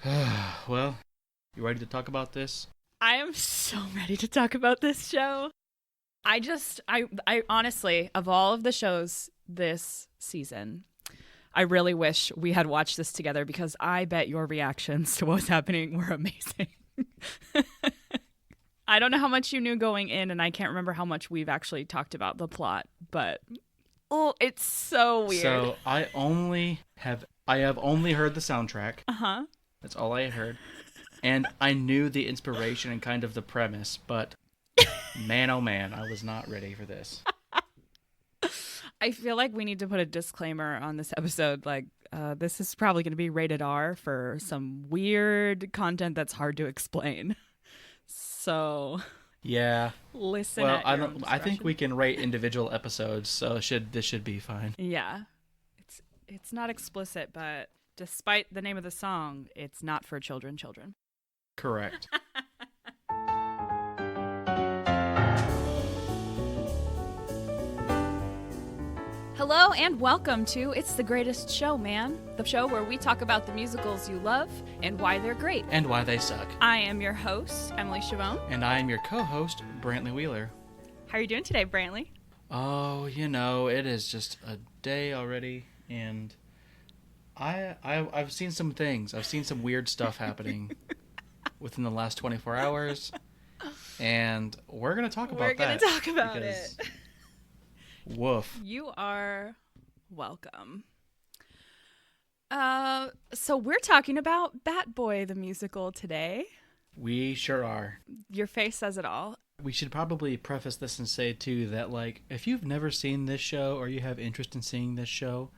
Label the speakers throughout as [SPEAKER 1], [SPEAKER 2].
[SPEAKER 1] Well, you ready to talk about this?
[SPEAKER 2] I am so ready to talk about this show. I honestly, of all of the shows this season, I really wish we had watched this together because I bet your reactions to what was happening were amazing. I don't know how much you knew going in, and I can't remember how much we've actually talked about the plot, but it's so weird.
[SPEAKER 1] So I have only heard the soundtrack.
[SPEAKER 2] Uh-huh.
[SPEAKER 1] That's all I heard. And I knew the inspiration and kind of the premise, but man oh man, I was not ready for this.
[SPEAKER 2] I feel like we need to put a disclaimer on this episode. This is probably going to be rated R for some weird content that's hard to explain. So,
[SPEAKER 1] Yeah.
[SPEAKER 2] listen.
[SPEAKER 1] Well,
[SPEAKER 2] at
[SPEAKER 1] I
[SPEAKER 2] your own
[SPEAKER 1] don't. I think
[SPEAKER 2] discretion.
[SPEAKER 1] we can rate individual episodes, so this should be fine.
[SPEAKER 2] Yeah, it's not explicit, but despite the name of the song, it's not for children.
[SPEAKER 1] Correct.
[SPEAKER 2] Hello and welcome to It's the Greatest Show, Man, the show where we talk about the musicals you love and why they're great.
[SPEAKER 1] And why they suck.
[SPEAKER 2] I am your host, Emily Chavone.
[SPEAKER 1] And I am your co-host, Brantley Wheeler.
[SPEAKER 2] How are you doing today, Brantley?
[SPEAKER 1] Oh, it is just a day already, and I've seen some things. I've seen some weird stuff happening within the last 24 hours, and we're gonna talk about that.
[SPEAKER 2] We're gonna talk about
[SPEAKER 1] because,
[SPEAKER 2] it.
[SPEAKER 1] Woof.
[SPEAKER 2] You are welcome. So we're talking about Bat Boy the musical today.
[SPEAKER 1] We sure are.
[SPEAKER 2] Your face says it all.
[SPEAKER 1] We should probably preface this and say too that if you've never seen this show or you have interest in seeing this show,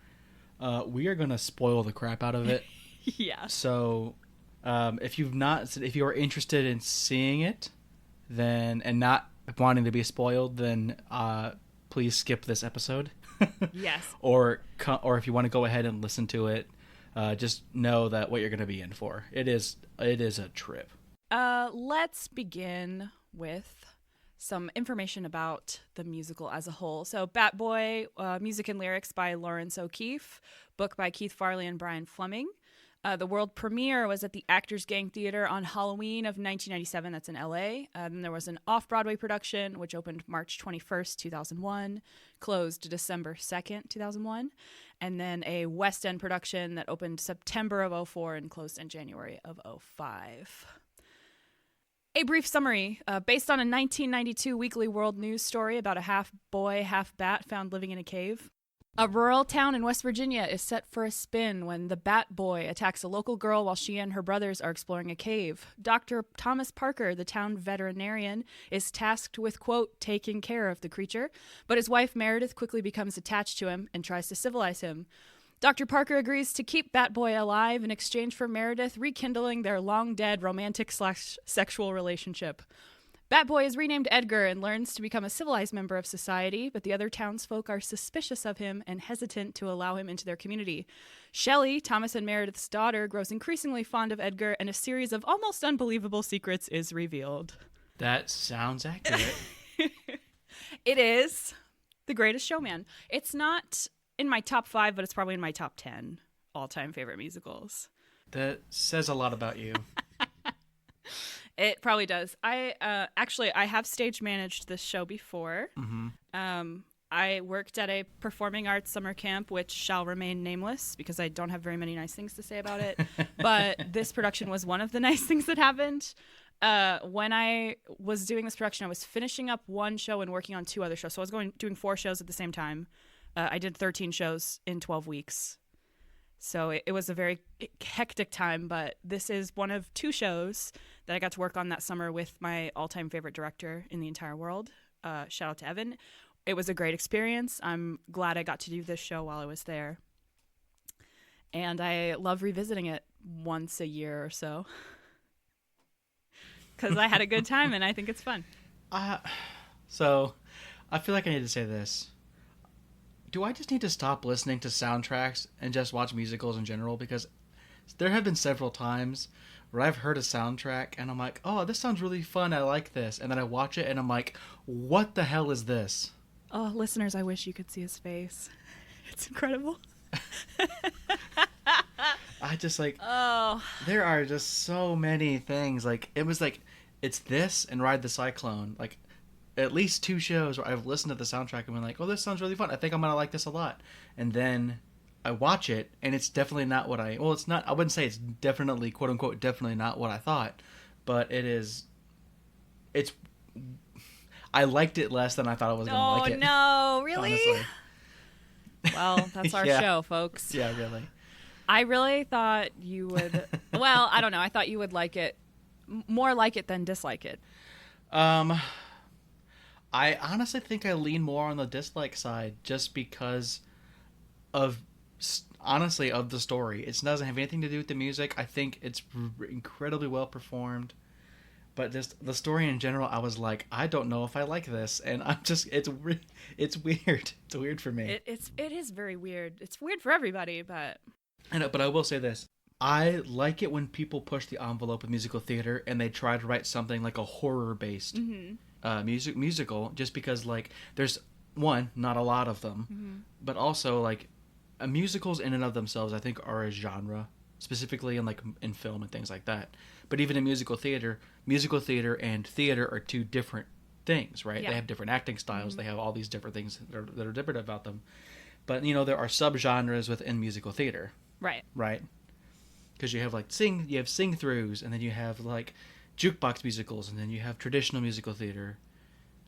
[SPEAKER 1] we are gonna spoil the crap out of it.
[SPEAKER 2] Yeah.
[SPEAKER 1] So, if you are interested in seeing it, then and not wanting to be spoiled, then please skip this episode.
[SPEAKER 2] Yes.
[SPEAKER 1] Or if you want to go ahead and listen to it, just know that what you're going to be in for. It is a trip.
[SPEAKER 2] Let's begin with some information about the musical as a whole. So, Bat Boy, music and lyrics by Lawrence O'Keefe, book by Keith Farley and Brian Fleming. The world premiere was at the Actors Gang Theater on Halloween of 1997. That's in LA. Then there was an off-Broadway production, which opened March 21st, 2001, closed December 2nd, 2001. And then a West End production that opened September of 2004 and closed in January of 2005. A brief summary. Based on a 1992 Weekly World News story about a half-boy, half-bat found living in a cave. A rural town in West Virginia is set for a spin when the Bat Boy attacks a local girl while she and her brothers are exploring a cave. Dr. Thomas Parker, the town veterinarian, is tasked with, quote, taking care of the creature, but his wife Meredith quickly becomes attached to him and tries to civilize him. Dr. Parker agrees to keep Bat Boy alive in exchange for Meredith rekindling their long-dead romantic/sexual relationship. Bat Boy is renamed Edgar and learns to become a civilized member of society, but the other townsfolk are suspicious of him and hesitant to allow him into their community. Shelley, Thomas and Meredith's daughter, grows increasingly fond of Edgar, and a series of almost unbelievable secrets is revealed.
[SPEAKER 1] That sounds accurate.
[SPEAKER 2] It is The Greatest Showman. It's not in my top 5, but it's probably in my top 10 all-time favorite musicals.
[SPEAKER 1] That says a lot about you.
[SPEAKER 2] It probably does. I have stage managed this show before.
[SPEAKER 1] Mm-hmm.
[SPEAKER 2] I worked at a performing arts summer camp, which shall remain nameless because I don't have very many nice things to say about it. But this production was one of the nice things that happened. When I was doing this production, I was finishing up one show and working on 2 other shows. So I was doing 4 shows at the same time. I did 13 shows in 12 weeks. So it was a very hectic time, but this is one of 2 shows that I got to work on that summer with my all-time favorite director in the entire world. Shout out to Evan. It was a great experience. I'm glad I got to do this show while I was there. And I love revisiting it once a year or so. Because I had a good time and I think it's fun.
[SPEAKER 1] So, I feel like I need to say this. Do I just need to stop listening to soundtracks and just watch musicals in general? Because there have been several times where I've heard a soundtrack and I'm like, oh, this sounds really fun. I like this. And then I watch it and I'm like, what the hell is this?
[SPEAKER 2] Oh, listeners, I wish you could see his face. It's incredible.
[SPEAKER 1] I just like
[SPEAKER 2] Oh,
[SPEAKER 1] there are just so many things. Like it was like it's this and Ride the Cyclone. Like at least two shows where I've listened to the soundtrack and been like, oh, this sounds really fun. I think I'm gonna like this a lot. And then I watch it and it's definitely not what I. Well, it's not. I wouldn't say it's definitely quote unquote definitely not what I thought, but it is. It's. I liked it less than I thought I was gonna
[SPEAKER 2] oh
[SPEAKER 1] like it.
[SPEAKER 2] no, really?
[SPEAKER 1] Honestly.
[SPEAKER 2] Well, that's our
[SPEAKER 1] Yeah.
[SPEAKER 2] show, folks.
[SPEAKER 1] Yeah, really.
[SPEAKER 2] I really thought you would. Well, I don't know. I thought you would like it more like it than dislike it.
[SPEAKER 1] Um, I honestly think I lean more on the dislike side just because of honestly of the story. It doesn't have anything to do with the music. I think it's incredibly well performed, but just the story in general, I was like, I don't know if I like this, and I'm just it's weird. It's weird for me.
[SPEAKER 2] It is very weird. It's weird for everybody, but
[SPEAKER 1] I know, but I will say this. I like it when people push the envelope of musical theater and they try to write something like a horror based musical, just because like there's one, not a lot of them, but also like musicals in and of themselves I think are a genre, specifically in like in film and things like that. But even in musical theater and theater are two different things, right?
[SPEAKER 2] Yeah.
[SPEAKER 1] They have different acting styles. They have all these different things that are different about them. But you know there are subgenres within musical theater,
[SPEAKER 2] right.
[SPEAKER 1] right? Because you have like sing throughs, and then you have like jukebox musicals, and then you have traditional musical theater,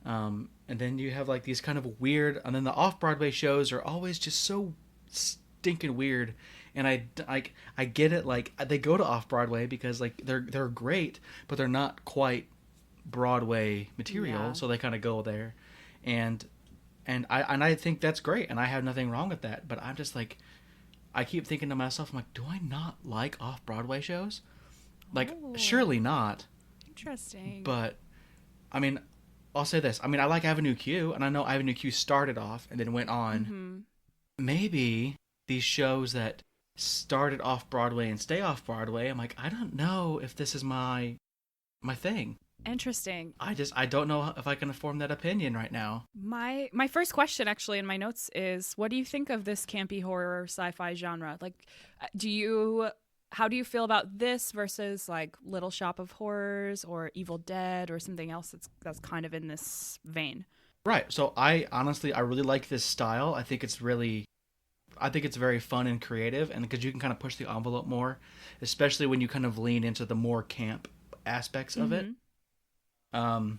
[SPEAKER 1] and then you have like these kind of weird, and then the off Broadway shows are always just so stinking weird. And I get it, like they go to off Broadway because like they're great, but they're not quite Broadway material,
[SPEAKER 2] Yeah.
[SPEAKER 1] so they kind of go there, and I think that's great, and I have nothing wrong with that. But I'm just like, I keep thinking to myself, I'm like, do I not like off Broadway shows? Like,
[SPEAKER 2] Oh.
[SPEAKER 1] surely not.
[SPEAKER 2] Interesting.
[SPEAKER 1] But I mean, I'll say this. I mean, I like Avenue Q, and I know Avenue Q started off and then went on. Maybe these shows that started off Broadway and stay off Broadway, I'm like, I don't know if this is my thing.
[SPEAKER 2] Interesting.
[SPEAKER 1] I don't know if I can form that opinion right now.
[SPEAKER 2] My first question actually in my notes is, what do you think of this campy horror sci-fi genre? Like, how do you feel about this versus like Little Shop of Horrors or Evil Dead or something else that's kind of in this vein?
[SPEAKER 1] Right. So I really like this style. I think it's very fun and creative, and because you can kind of push the envelope more, especially when you kind of lean into the more camp aspects of it. And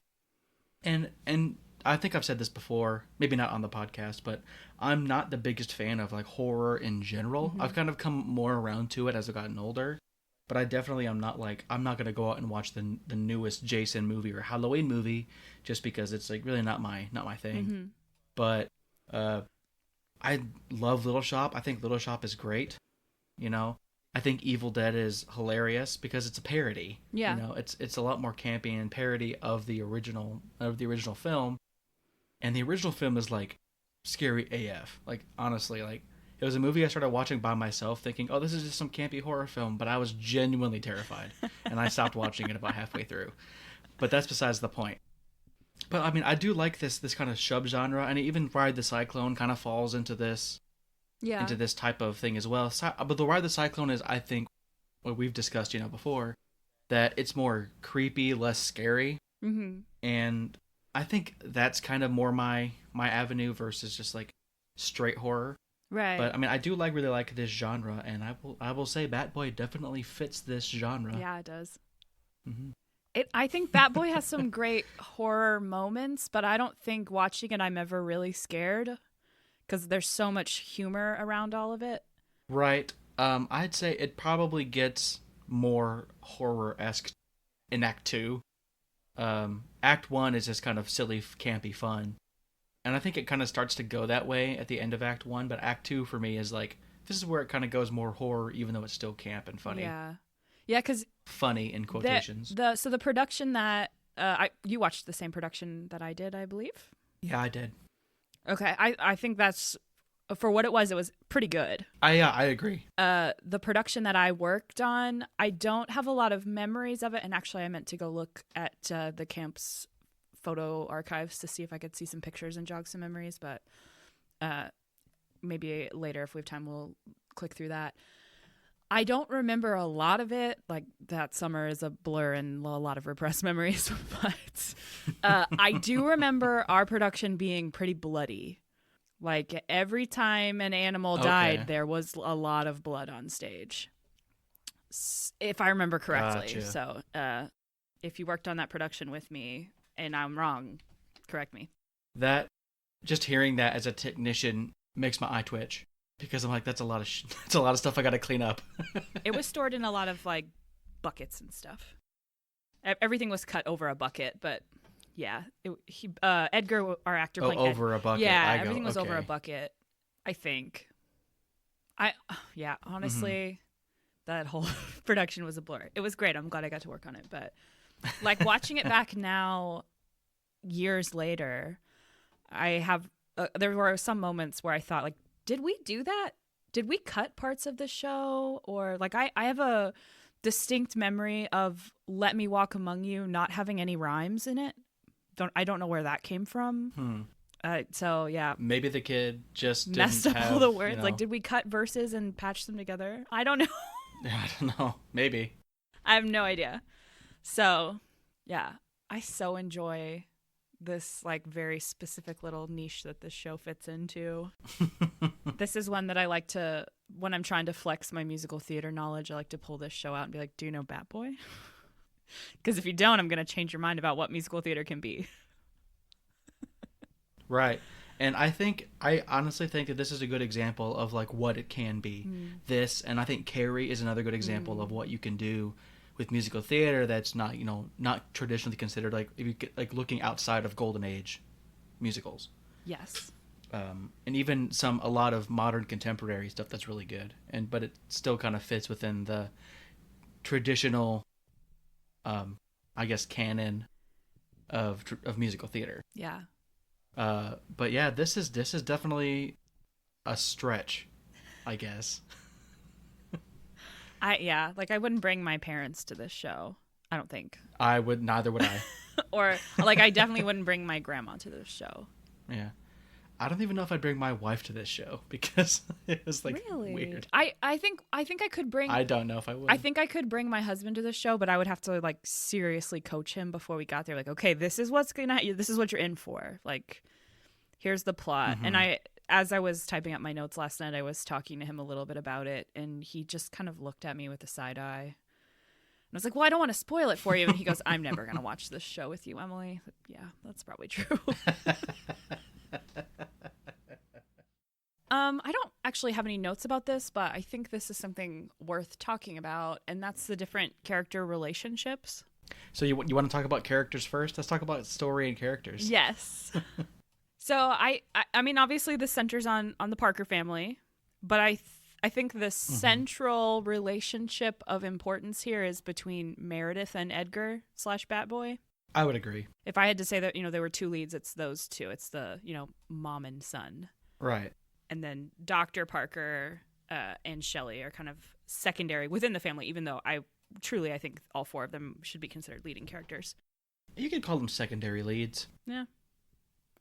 [SPEAKER 1] I think I've said this before, maybe not on the podcast, but I'm not the biggest fan of like horror in general. I've kind of come more around to it as I've gotten older, but I definitely am not like, I'm not gonna go out and watch the newest Jason movie or Halloween movie just because it's like really not my thing. But I love Little Shop. I think Little Shop is great. You know, I think Evil Dead is hilarious because it's a parody.
[SPEAKER 2] Yeah.
[SPEAKER 1] You know, it's a lot more campy and parody of the original film. And the original film is like scary AF. Like honestly, like it was a movie I started watching by myself thinking, "Oh, this is just some campy horror film," but I was genuinely terrified. And I stopped watching it about halfway through. But that's besides the point. But I mean, I do like this kind of subgenre, and even Ride the Cyclone kind of falls into this
[SPEAKER 2] Yeah.
[SPEAKER 1] type of thing as well. But the Ride the Cyclone is, I think, what we've discussed, before, that it's more creepy, less scary, and I think that's kind of more my avenue versus just like straight horror.
[SPEAKER 2] Right.
[SPEAKER 1] But I mean, I do really like this genre, and I will say Bat Boy definitely fits this genre.
[SPEAKER 2] Yeah, it does.
[SPEAKER 1] Mm-hmm.
[SPEAKER 2] I think Bat Boy has some great horror moments, but I don't think watching it I'm ever really scared because there's so much humor around all of it.
[SPEAKER 1] Right. I'd say it probably gets more horror-esque in Act 2. Act 1 is just kind of silly, campy fun. And I think it kind of starts to go that way at the end of Act 1, but Act 2 for me is like, this is where it kind of goes more horror, even though it's still camp and funny.
[SPEAKER 2] Yeah. Yeah, because
[SPEAKER 1] funny in quotations.
[SPEAKER 2] So the production that you watched the same production that I did, I believe.
[SPEAKER 1] Yeah, I did.
[SPEAKER 2] Okay, I think that's for what it was pretty good.
[SPEAKER 1] I agree.
[SPEAKER 2] The production that I worked on, I don't have a lot of memories of it, and actually I meant to go look at the camp's photo archives to see if I could see some pictures and jog some memories, but maybe later if we have time we'll click through that. I don't remember a lot of it. Like that summer is a blur and a lot of repressed memories. But I do remember our production being pretty bloody. Like every time an animal died, there was a lot of blood on stage, if I remember correctly.
[SPEAKER 1] Gotcha.
[SPEAKER 2] So if you worked on that production with me and I'm wrong, correct me.
[SPEAKER 1] That, just hearing that as a technician makes my eye twitch. Because I'm like, that's a lot of that's a lot of stuff I got to clean up.
[SPEAKER 2] It was stored in a lot of like buckets and stuff. Everything was cut over a bucket, but yeah, Edgar, our actor, playing
[SPEAKER 1] over a bucket.
[SPEAKER 2] Yeah, everything was over a bucket. I think. Honestly, that whole production was a blur. It was great. I'm glad I got to work on it, but like watching it back now, years later, there were some moments where I thought like, did we do that? Did we cut parts of the show? Or like I have a distinct memory of Let Me Walk Among You not having any rhymes in it. I don't know where that came from. So yeah.
[SPEAKER 1] Maybe the kid just
[SPEAKER 2] messed
[SPEAKER 1] didn't
[SPEAKER 2] up
[SPEAKER 1] have,
[SPEAKER 2] all the words.
[SPEAKER 1] You know...
[SPEAKER 2] Like, did we cut verses and patch them together? I don't know.
[SPEAKER 1] Yeah, I don't know. Maybe.
[SPEAKER 2] I have no idea. So yeah, I so enjoy this like very specific little niche that this show fits into. This is one that I like to, when I'm trying to flex my musical theater knowledge, I like to pull this show out and be like, do you know Bat Boy? Because if you don't, I'm going to change your mind about what musical theater can be.
[SPEAKER 1] Right. And I honestly think that this is a good example of like what it can be. This, and I think Carrie is another good example of what you can do with musical theater that's not, not traditionally considered, like if you get, like looking outside of Golden Age musicals.
[SPEAKER 2] Yes.
[SPEAKER 1] And even a lot of modern contemporary stuff that's really good, but it still kind of fits within the traditional, I guess, canon of musical theater.
[SPEAKER 2] Yeah.
[SPEAKER 1] But yeah, this is definitely a stretch, I guess.
[SPEAKER 2] I wouldn't bring my parents to this show. I don't think.
[SPEAKER 1] Neither would I.
[SPEAKER 2] Or like I definitely wouldn't bring my grandma to this show.
[SPEAKER 1] Yeah. I don't even know if I'd bring my wife to this show because it was like
[SPEAKER 2] really
[SPEAKER 1] weird.
[SPEAKER 2] I think I could bring.
[SPEAKER 1] I don't know if I would.
[SPEAKER 2] I think I could bring my husband to the show, but I would have to like seriously coach him before we got there. Like, okay, this is what you're in for. Like, here's the plot. And as I was typing up my notes last night, I was talking to him a little bit about it, and he just kind of looked at me with a side eye. And I was like, well, I don't want to spoil it for you. And he goes, I'm never going to watch this show with you, Emily. Yeah, that's probably true. I don't actually have any notes about this, but I think this is something worth talking about, and that's the different character relationships.
[SPEAKER 1] So you want to talk about characters first? Let's talk about story and characters.
[SPEAKER 2] Yes. So I mean, obviously this centers on the Parker family, but I think the central relationship of importance here is between Meredith and Edgar / Bat Boy.
[SPEAKER 1] I would agree.
[SPEAKER 2] If I had to say that, there were two leads, it's those two. It's the, mom and son.
[SPEAKER 1] Right.
[SPEAKER 2] And then Dr. Parker and Shelley are kind of secondary within the family, even though I think all four of them should be considered leading characters.
[SPEAKER 1] You could call them secondary leads.
[SPEAKER 2] Yeah.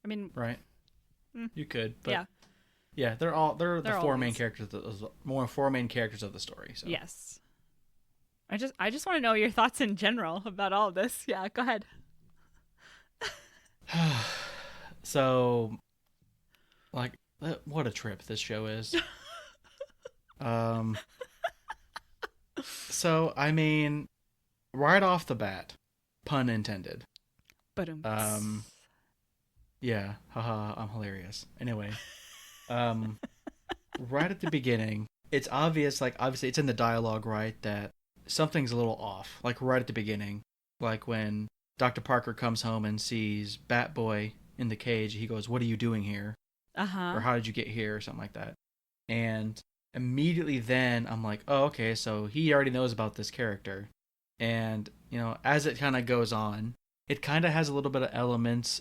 [SPEAKER 2] I mean,
[SPEAKER 1] right. You could, but
[SPEAKER 2] yeah.
[SPEAKER 1] Yeah, they're the four main
[SPEAKER 2] leads.
[SPEAKER 1] characters, four main characters of the story. So.
[SPEAKER 2] Yes. I just want to know your thoughts in general about all of this. Yeah, go ahead.
[SPEAKER 1] So, like, what a trip this show is. So, I mean, right off the bat, pun intended. Yeah, haha, I'm hilarious. Anyway, right at the beginning, it's obvious, like, obviously it's in the dialogue, right, that something's a little off, like, right at the beginning. Like, when Dr. Parker comes home and sees Bat Boy in the cage, he goes, "What are you doing here?" Or "How did you get here?" or something like that. And immediately then, I'm like, oh, okay, so he already knows about this character. And, as it kind of goes on, it kind of has a little bit of elements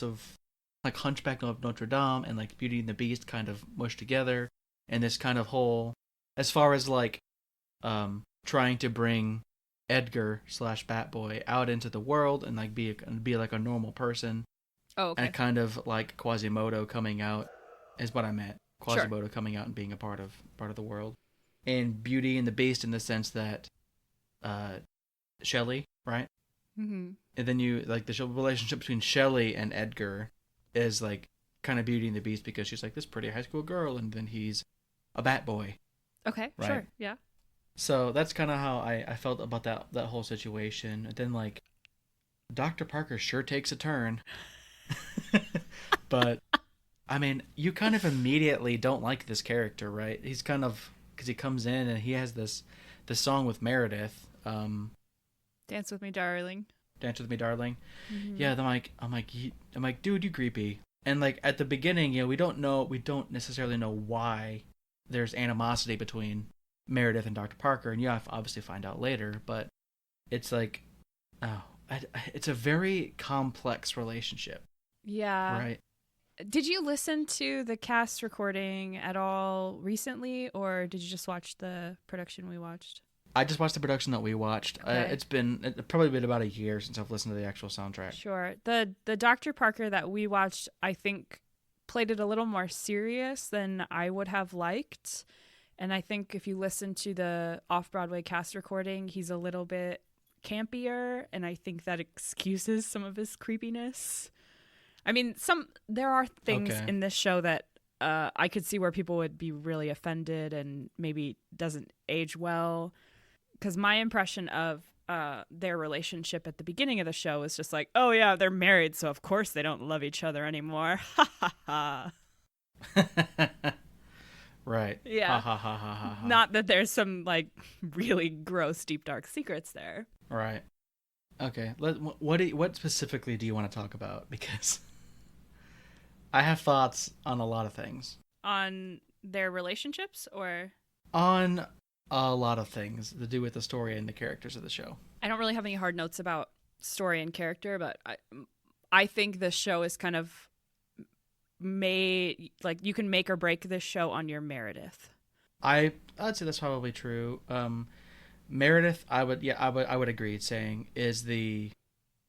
[SPEAKER 1] of like Hunchback of Notre Dame and like Beauty and the Beast kind of mushed together, and this kind of whole, as far as like trying to bring Edgar / Bat Boy out into the world and like be like a normal person.
[SPEAKER 2] Oh, okay.
[SPEAKER 1] And kind of like Quasimodo coming out is what I meant. Quasimodo coming out and being a part of the world. in Beauty and the Beast in the sense that Shelley, right?
[SPEAKER 2] Mm-hmm.
[SPEAKER 1] And then you like the relationship between Shelley and Edgar is like kind of Beauty and the Beast because she's like this pretty high school girl, and then he's a bat boy.
[SPEAKER 2] Okay,
[SPEAKER 1] Right.
[SPEAKER 2] sure, yeah.
[SPEAKER 1] So that's kind of how I felt about that whole situation. And then like Dr. Parker sure takes a turn. But I mean, you kind of immediately don't like this character, right? He's kind of because he comes in and he has this song with Meredith,
[SPEAKER 2] Dance with Me, Darling.
[SPEAKER 1] "Dance with Me, Darling."
[SPEAKER 2] Mm-hmm.
[SPEAKER 1] Yeah, I'm like, dude, you creepy. And like at the beginning, we don't necessarily know why there's animosity between Meredith and Dr. Parker, and you obviously find out later. But it's like, it's a very complex relationship,
[SPEAKER 2] Yeah.
[SPEAKER 1] right?
[SPEAKER 2] Did you listen to the cast recording at all recently, or did you just watch the production we watched?
[SPEAKER 1] I just watched the production that we watched.
[SPEAKER 2] Okay.
[SPEAKER 1] It's probably been about a year since I've listened to the actual soundtrack.
[SPEAKER 2] Sure. The Dr. Parker that we watched, I think, played it a little more serious than I would have liked. And I think if you listen to the off-Broadway cast recording, he's a little bit campier, and I think that excuses some of his creepiness. I mean, there are things
[SPEAKER 1] Okay.
[SPEAKER 2] in this show that I could see where people would be really offended and maybe doesn't age well. Because my impression of their relationship at the beginning of the show was just like, oh yeah, they're married, so of course they don't love each other anymore. Ha ha ha.
[SPEAKER 1] Right.
[SPEAKER 2] Yeah.
[SPEAKER 1] Ha ha ha ha ha.
[SPEAKER 2] Not that there's some like really gross, deep, dark secrets there.
[SPEAKER 1] Right. Okay. What specifically do you want to talk about? Because I have thoughts on a lot of things.
[SPEAKER 2] On their relationships, or
[SPEAKER 1] On a lot of things to do with the story and the characters of the show.
[SPEAKER 2] I don't really have any hard notes about story and character, but I think this show is kind of made like you can make or break this show on your Meredith.
[SPEAKER 1] I'd say that's probably true. Meredith, I would agree saying is the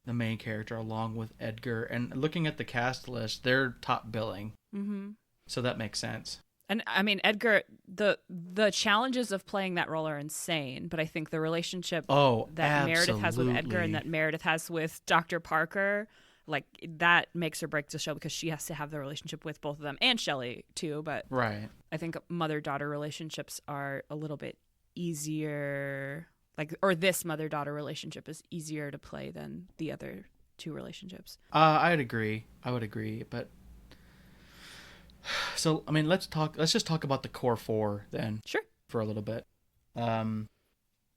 [SPEAKER 1] main character along with Edgar. And looking at the cast list, they're top billing.
[SPEAKER 2] Mm-hmm.
[SPEAKER 1] So that makes sense.
[SPEAKER 2] And I mean, Edgar, the challenges of playing that role are insane, but I think the relationship that Meredith has with Edgar and that Meredith has with Dr. Parker, like that makes or breaks the show because she has to have the relationship with both of them and Shelley too. But
[SPEAKER 1] right.
[SPEAKER 2] I think mother-daughter relationships are a little bit easier, or this mother-daughter relationship is easier to play than the other two relationships.
[SPEAKER 1] I would agree, but so I mean, let's just talk about the core four then.
[SPEAKER 2] Sure.
[SPEAKER 1] For a little bit.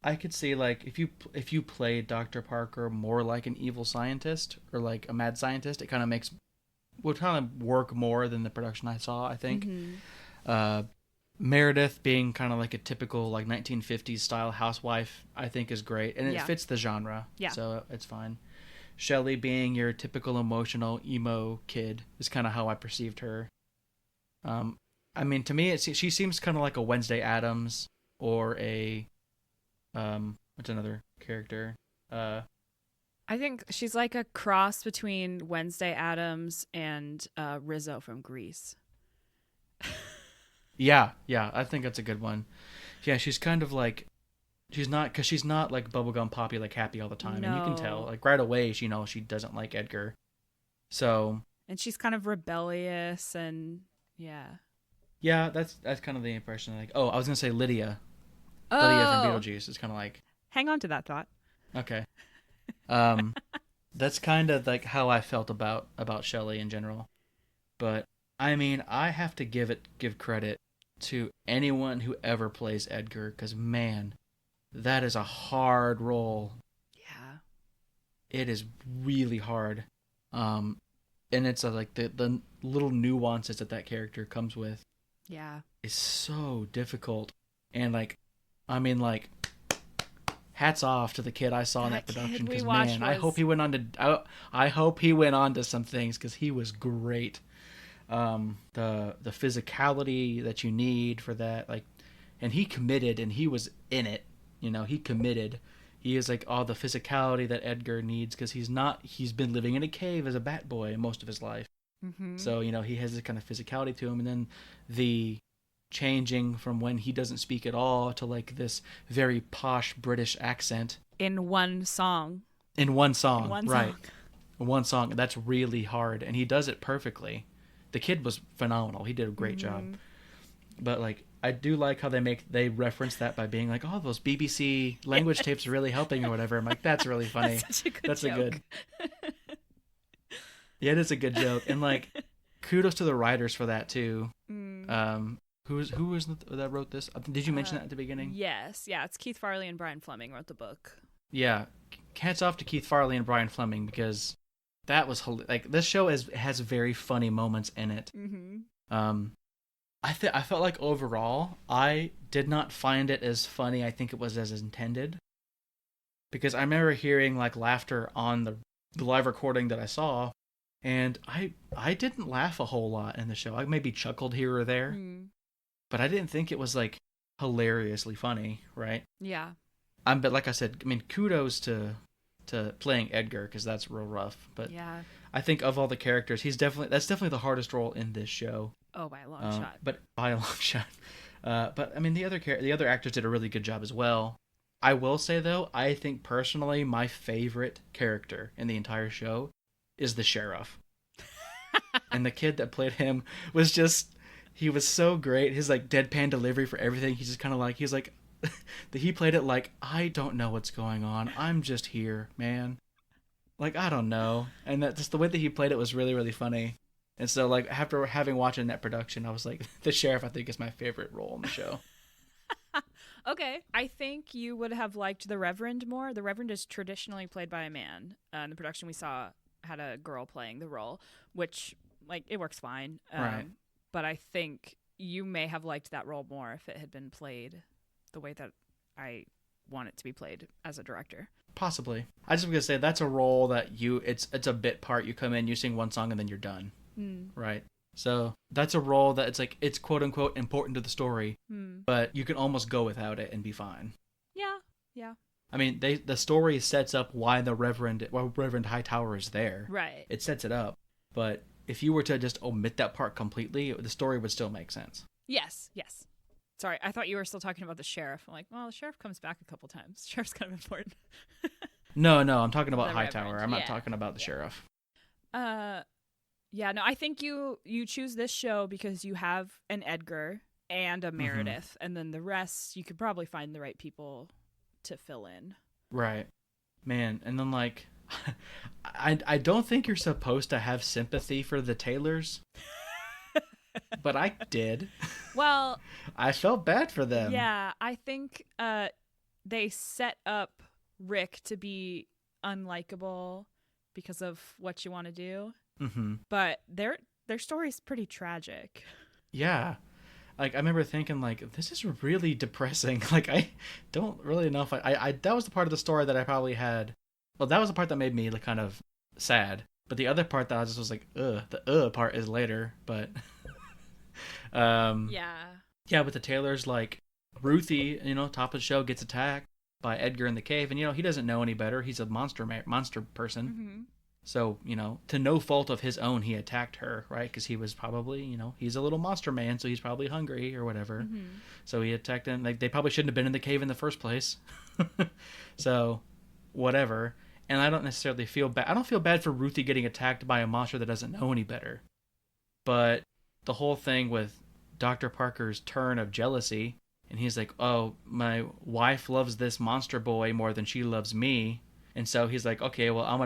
[SPEAKER 1] I could see like if you play Dr. Parker more like an evil scientist or like a mad scientist, it kind of would kind of work more than the production I saw, I think.
[SPEAKER 2] Mm-hmm.
[SPEAKER 1] Meredith being kind of like a typical like 1950s style housewife, I think is great, and it fits the genre.
[SPEAKER 2] Yeah.
[SPEAKER 1] So it's fine. Shelley being your typical emotional emo kid is kind of how I perceived her. I mean, to me, she seems kind of like a Wednesday Addams or a what's another character?
[SPEAKER 2] I think she's like a cross between Wednesday Addams and Rizzo from Grease.
[SPEAKER 1] Yeah, I think that's a good one. Yeah, she's kind of like she's not like bubblegum poppy, like happy all the time, and you can tell like right away she doesn't like Edgar. So
[SPEAKER 2] and she's kind of rebellious and
[SPEAKER 1] yeah, that's kind of the impression. Like, oh, I was gonna say Lydia from Beetlejuice is kind of like.
[SPEAKER 2] Hang on to that thought.
[SPEAKER 1] Okay. That's kind of like how I felt about Shelley in general. But I mean, I have to give credit to anyone who ever plays Edgar, because man, that is a hard role.
[SPEAKER 2] Yeah.
[SPEAKER 1] It is really hard. And it's like the little nuances that character comes with.
[SPEAKER 2] Yeah.
[SPEAKER 1] Is so difficult. And like, I mean, like, hats off to the kid I saw in that production, because man, I hope he went on to some things, because he was great. The physicality that you need for that, like, and he committed, and he was in it. He committed. He is like all the physicality that Edgar needs, because he's been living in a cave as a bat boy most of his life.
[SPEAKER 2] Mm-hmm.
[SPEAKER 1] So he has this kind of physicality to him, and then the changing from when he doesn't speak at all to like this very posh British accent
[SPEAKER 2] In one song.
[SPEAKER 1] in one song.
[SPEAKER 2] In one
[SPEAKER 1] Right.
[SPEAKER 2] song.
[SPEAKER 1] One song. That's really hard. And he does it perfectly. The kid was phenomenal. He did a great job. But like, I do like how they reference that by being like, oh, those BBC language tapes are really helping or whatever. I'm like, that's really funny.
[SPEAKER 2] That's such a good
[SPEAKER 1] That's
[SPEAKER 2] joke.
[SPEAKER 1] a good. Yeah, it is a good joke. And like, kudos to the writers for that too. Who was that wrote this? Did you mention that at the beginning?
[SPEAKER 2] Yes. Yeah, it's Keith Farley and Brian Fleming wrote the book.
[SPEAKER 1] Yeah, hats off to Keith Farley and Brian Fleming because that was like this show has very funny moments in it. I felt like overall I did not find it as funny. I think it was as intended because I remember hearing like laughter on the live recording that I saw, and I didn't laugh a whole lot in the show. I maybe chuckled here or there, but I didn't think it was like hilariously funny, right?
[SPEAKER 2] Yeah.
[SPEAKER 1] But like I said, I mean, kudos to playing Edgar because that's real rough. But
[SPEAKER 2] Yeah.
[SPEAKER 1] I think of all the characters, that's definitely the hardest role in this show.
[SPEAKER 2] Oh, by a long shot.
[SPEAKER 1] But by a long shot. But I mean, the other actors did a really good job as well. I will say though, I think personally my favorite character in the entire show is the sheriff. And the kid that played him was he was so great. His like deadpan delivery for everything. He's just kind of like he played it like, I don't know what's going on. I'm just here, man. Like, I don't know. And that just the way that he played it was really, really funny. And so, like, after having watching that production, I was like, the sheriff, I think, is my favorite role in the show.
[SPEAKER 2] Okay. I think you would have liked the Reverend more. The Reverend is traditionally played by a man. In the production we saw had a girl playing the role, which, like, it works fine.
[SPEAKER 1] Right.
[SPEAKER 2] But I think you may have liked that role more if it had been played the way that I want it to be played as a director.
[SPEAKER 1] Possibly. I just was going to say, that's a role that it's a bit part. You come in, you sing one song, and then you're done. Right? So that's a role that it's quote unquote important to the story, but you can almost go without it and be fine.
[SPEAKER 2] Yeah.
[SPEAKER 1] I mean, the story sets up why Reverend Hightower is there.
[SPEAKER 2] Right.
[SPEAKER 1] It sets it up, but if you were to just omit that part completely, the story would still make sense.
[SPEAKER 2] Yes. Sorry, I thought you were still talking about the sheriff. I'm like, well, the sheriff comes back a couple times. The sheriff's kind of important.
[SPEAKER 1] No, I'm talking about
[SPEAKER 2] The
[SPEAKER 1] Hightower.
[SPEAKER 2] Reverend,
[SPEAKER 1] I'm not
[SPEAKER 2] yeah.
[SPEAKER 1] talking about the sheriff.
[SPEAKER 2] Yeah, no, I think you choose this show because you have an Edgar and a Meredith, and then the rest you could probably find the right people to fill in.
[SPEAKER 1] Right. Man, and then like I don't think you're supposed to have sympathy for the Taylors. But I did.
[SPEAKER 2] Well,
[SPEAKER 1] I felt bad for them.
[SPEAKER 2] yeah, I think they set up Rick to be unlikable because of what you want to do. But their story's pretty tragic.
[SPEAKER 1] Yeah. Like I remember thinking like this is really depressing. Like I don't really know if I that was the part of the story that I probably had. Well, that was the part that made me like kind of sad. But the other part that I just was like, the part is later, but yeah, with the Taylors, like Ruthie, top of the show gets attacked by Edgar in the cave, and he doesn't know any better. He's a monster person. So, to no fault of his own, he attacked her, right? Because he was probably, he's a little monster man, so he's probably hungry or whatever. So he attacked them. Like, they probably shouldn't have been in the cave in the first place. So, whatever. And I don't necessarily feel bad. I don't feel bad for Ruthie getting attacked by a monster that doesn't know any better. But the whole thing with Dr. Parker's turn of jealousy, and he's like, oh, my wife loves this monster boy more than she loves me. And so he's like, okay, well, I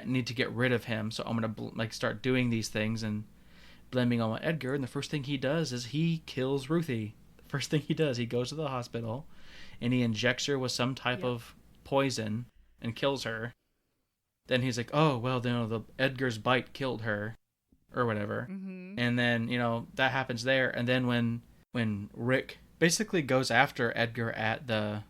[SPEAKER 1] need to get rid of him, so I'm gonna start doing these things and blaming on Edgar. And the first thing he does is he kills Ruthie. The first thing he does, he goes to the hospital and he injects her with some type of poison and kills her. Then he's like, oh well, the Edgar's bite killed her, or whatever. And then that happens there. And then when Rick basically goes after Edgar at the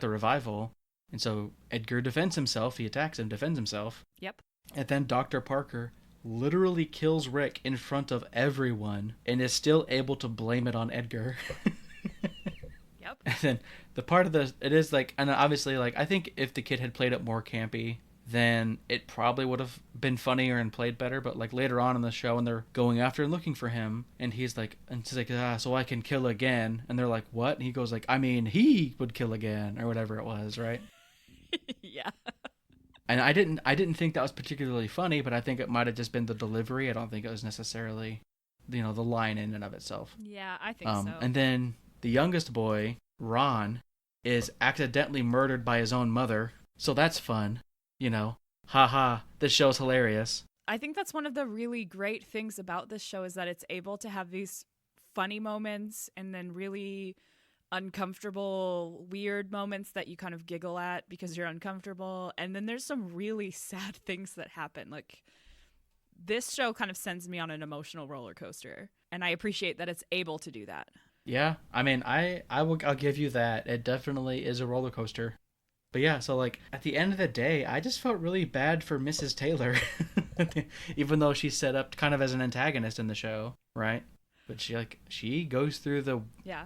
[SPEAKER 1] revival. And so Edgar defends himself. He attacks him, defends himself.
[SPEAKER 2] Yep.
[SPEAKER 1] And then Dr. Parker literally kills Rick in front of everyone and is still able to blame it on Edgar.
[SPEAKER 2] Yep.
[SPEAKER 1] And then the part of it is like, and obviously, like, I think if the kid had played it more campy, then it probably would have been funnier and played better. But like later on in the show, and they're going after and looking for him, and he's like, so I can kill again, and they're like, what? And he goes like, I mean, he would kill again, or whatever it was, right?
[SPEAKER 2] Yeah.
[SPEAKER 1] And I didn't think that was particularly funny, but I think it might have just been the delivery. I don't think it was necessarily, the line in and of itself.
[SPEAKER 2] Yeah, I think so.
[SPEAKER 1] And then the youngest boy, Ron, is accidentally murdered by his own mother. So that's fun. Haha, this show's hilarious.
[SPEAKER 2] I think that's one of the really great things about this show is that it's able to have these funny moments and then really uncomfortable, weird moments that you kind of giggle at because you're uncomfortable. And then there's some really sad things that happen. Like, this show kind of sends me on an emotional roller coaster. And I appreciate that it's able to do that.
[SPEAKER 1] Yeah, I mean, I'll give you that. It definitely is a roller coaster. But yeah, so like at the end of the day, I just felt really bad for Mrs. Taylor, even though she's set up kind of as an antagonist in the show, right? But she goes through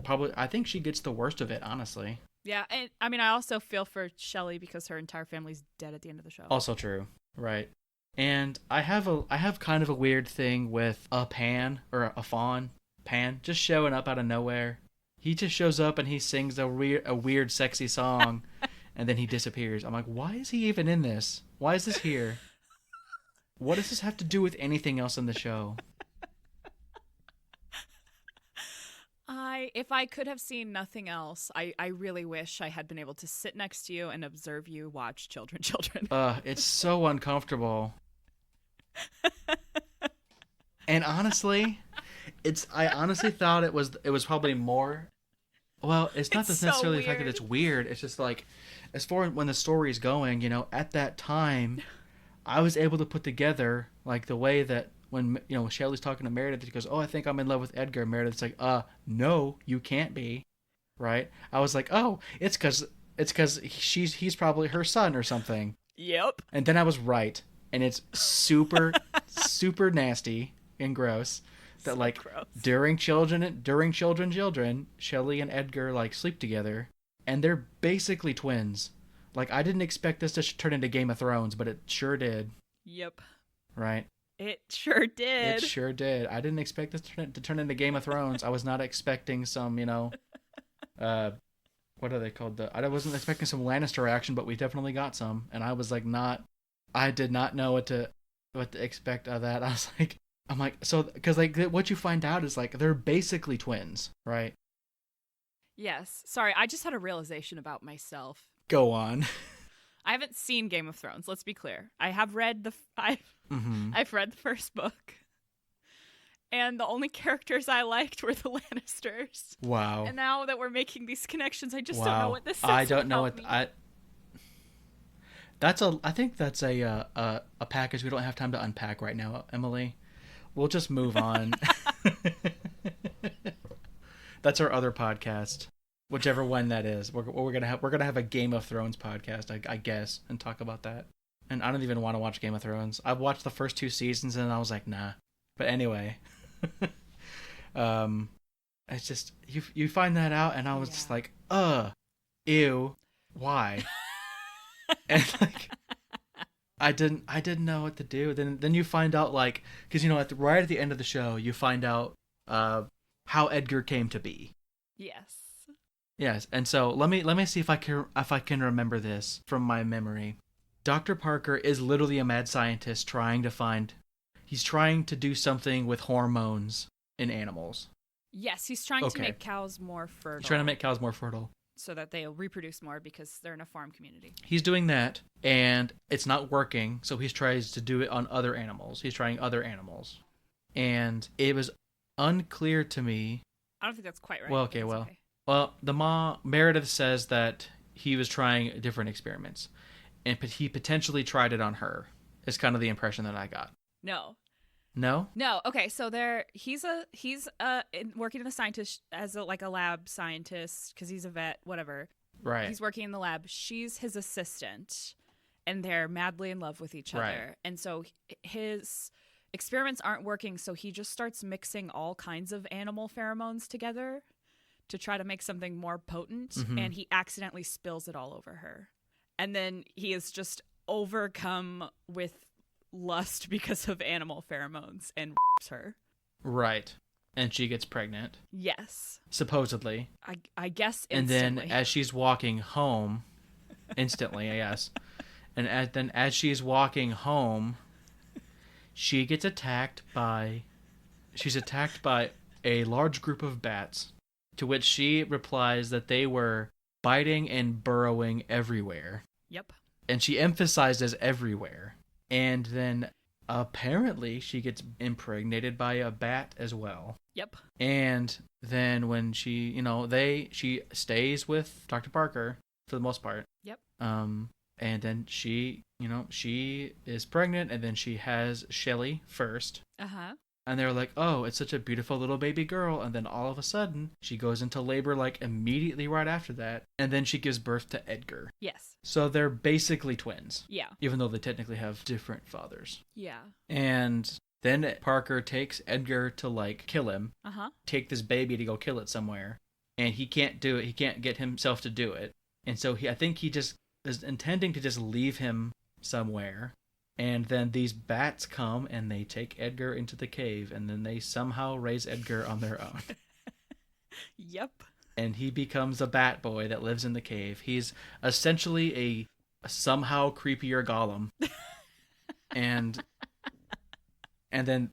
[SPEAKER 1] probably, I think she gets the worst of it, honestly.
[SPEAKER 2] Yeah, and I mean, I also feel for Shelley because her entire family's dead at the end of the show.
[SPEAKER 1] Also true, right? And I have kind of a weird thing with a fawn, Pan, just showing up out of nowhere. He just shows up and he sings a weird sexy song. And then he disappears. I'm like, why is he even in this? Why is this here? What does this have to do with anything else in the show?
[SPEAKER 2] If I could have seen nothing else, I really wish I had been able to sit next to you and observe you watch Children.
[SPEAKER 1] It's so uncomfortable. And honestly, I honestly thought it was probably more. Well, it's not necessarily the fact that it's weird. It's just like, as far as when the story's going, at that time, I was able to put together like the way that when Shelley's talking to Meredith, she goes, "Oh, I think I'm in love with Edgar." Meredith's like, no, you can't be," right? I was like, "Oh, it's because he's probably her son or something."
[SPEAKER 2] Yep.
[SPEAKER 1] And then I was right, and it's super super nasty and gross. That
[SPEAKER 2] So
[SPEAKER 1] like
[SPEAKER 2] gross.
[SPEAKER 1] during children, Shelley and Edgar like sleep together, and they're basically twins. Like, I didn't expect this to turn into Game of Thrones, but it sure did.
[SPEAKER 2] Yep.
[SPEAKER 1] Right?
[SPEAKER 2] It sure did.
[SPEAKER 1] It sure did. I didn't expect this to turn into Game of Thrones. I was not expecting some, what are they called? I wasn't expecting some Lannister action, but we definitely got some. And I was like, I did not know what to expect of that. I'm like, so, because like what you find out is like they're basically twins, right?
[SPEAKER 2] Yes. Sorry, I just had a realization about myself.
[SPEAKER 1] Go on.
[SPEAKER 2] I haven't seen Game of Thrones. Let's be clear. I have read I've read the first book, and the only characters I liked were the Lannisters.
[SPEAKER 1] Wow.
[SPEAKER 2] And now that we're making these connections, I just don't know what this says.
[SPEAKER 1] I don't know what I think that's a package we don't have time to unpack right now, Emily. We'll just move on. That's our other podcast, whichever one that is. We're gonna have a Game of Thrones podcast, I guess, and talk about that. And I don't even want to watch Game of Thrones. I've watched the first 2 seasons and I was like, nah. But anyway, it's just you find that out, and I was just like, ew, why? And like, I didn't know what to do. Then you find out, like, because right at the end of the show, you find out how Edgar came to be. Yes, and so let me see if I can remember this from my memory. Dr. Parker is literally a mad scientist he's trying to do something with hormones in animals.
[SPEAKER 2] Yes, he's trying to make cows more fertile.
[SPEAKER 1] He's trying to make cows more fertile.
[SPEAKER 2] So that they'll reproduce more because they're in a farm community.
[SPEAKER 1] He's doing that, and it's not working, so he tries to do it on other animals. He's trying other animals. And it was unclear to me.
[SPEAKER 2] I don't think that's quite right.
[SPEAKER 1] Well, okay, Well, the Meredith says that he was trying different experiments, and he potentially tried it on her. Is kind of the impression that I got.
[SPEAKER 2] No.
[SPEAKER 1] Okay,
[SPEAKER 2] so he's working in the scientist as a lab scientist because he's a vet, whatever.
[SPEAKER 1] Right.
[SPEAKER 2] He's working in the lab. She's his assistant, and they're madly in love with each other.
[SPEAKER 1] Right.
[SPEAKER 2] And so his experiments aren't working, so he just starts mixing all kinds of animal pheromones together to try to make something more potent, and he accidentally spills it all over her. And then he is just overcome with lust because of animal pheromones and her.
[SPEAKER 1] Right. And she gets pregnant.
[SPEAKER 2] Yes.
[SPEAKER 1] Supposedly.
[SPEAKER 2] I guess
[SPEAKER 1] instantly. And then as she's walking home, instantly, I guess. And then as she's walking home, she gets attacked by... She's attacked by a large group of bats, to which she replies that they were biting and burrowing everywhere.
[SPEAKER 2] Yep.
[SPEAKER 1] And she emphasizes everywhere. And then apparently she gets impregnated by a bat as well.
[SPEAKER 2] Yep.
[SPEAKER 1] And then when she, she stays with Dr. Parker for the most part.
[SPEAKER 2] Yep.
[SPEAKER 1] And then she is pregnant, and then she has Shelly first.
[SPEAKER 2] Uh-huh.
[SPEAKER 1] And they're like, oh, it's such a beautiful little baby girl. And then all of a sudden, she goes into labor like immediately right after that. And then she gives birth to Edgar.
[SPEAKER 2] Yes.
[SPEAKER 1] So they're basically twins.
[SPEAKER 2] Yeah.
[SPEAKER 1] Even though they technically have different fathers.
[SPEAKER 2] Yeah.
[SPEAKER 1] And then Parker takes Edgar to like kill him.
[SPEAKER 2] Uh-huh.
[SPEAKER 1] Take this baby to go kill it somewhere. And he can't do it. He can't get himself to do it. And so I think he just is intending to just leave him somewhere. And then these bats come and they take Edgar into the cave, and then they somehow raise Edgar on their own.
[SPEAKER 2] Yep. And
[SPEAKER 1] he becomes a bat boy that lives in the cave. He's essentially a somehow creepier Gollum. and then,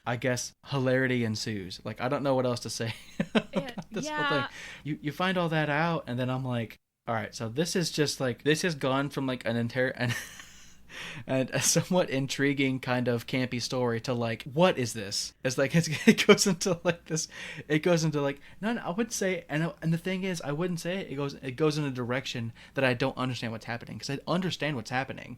[SPEAKER 1] I guess hilarity ensues. Like, I don't know what else to say about this whole thing. You find all that out, and then I'm like, all right, so this is just like, this has gone from like an entire... and a somewhat intriguing kind of campy story to like, what is this? It's like it goes into like this. It goes into like no, I would say, and the thing is, I wouldn't say it. It goes in a direction that I don't understand what's happening, because I understand what's happening.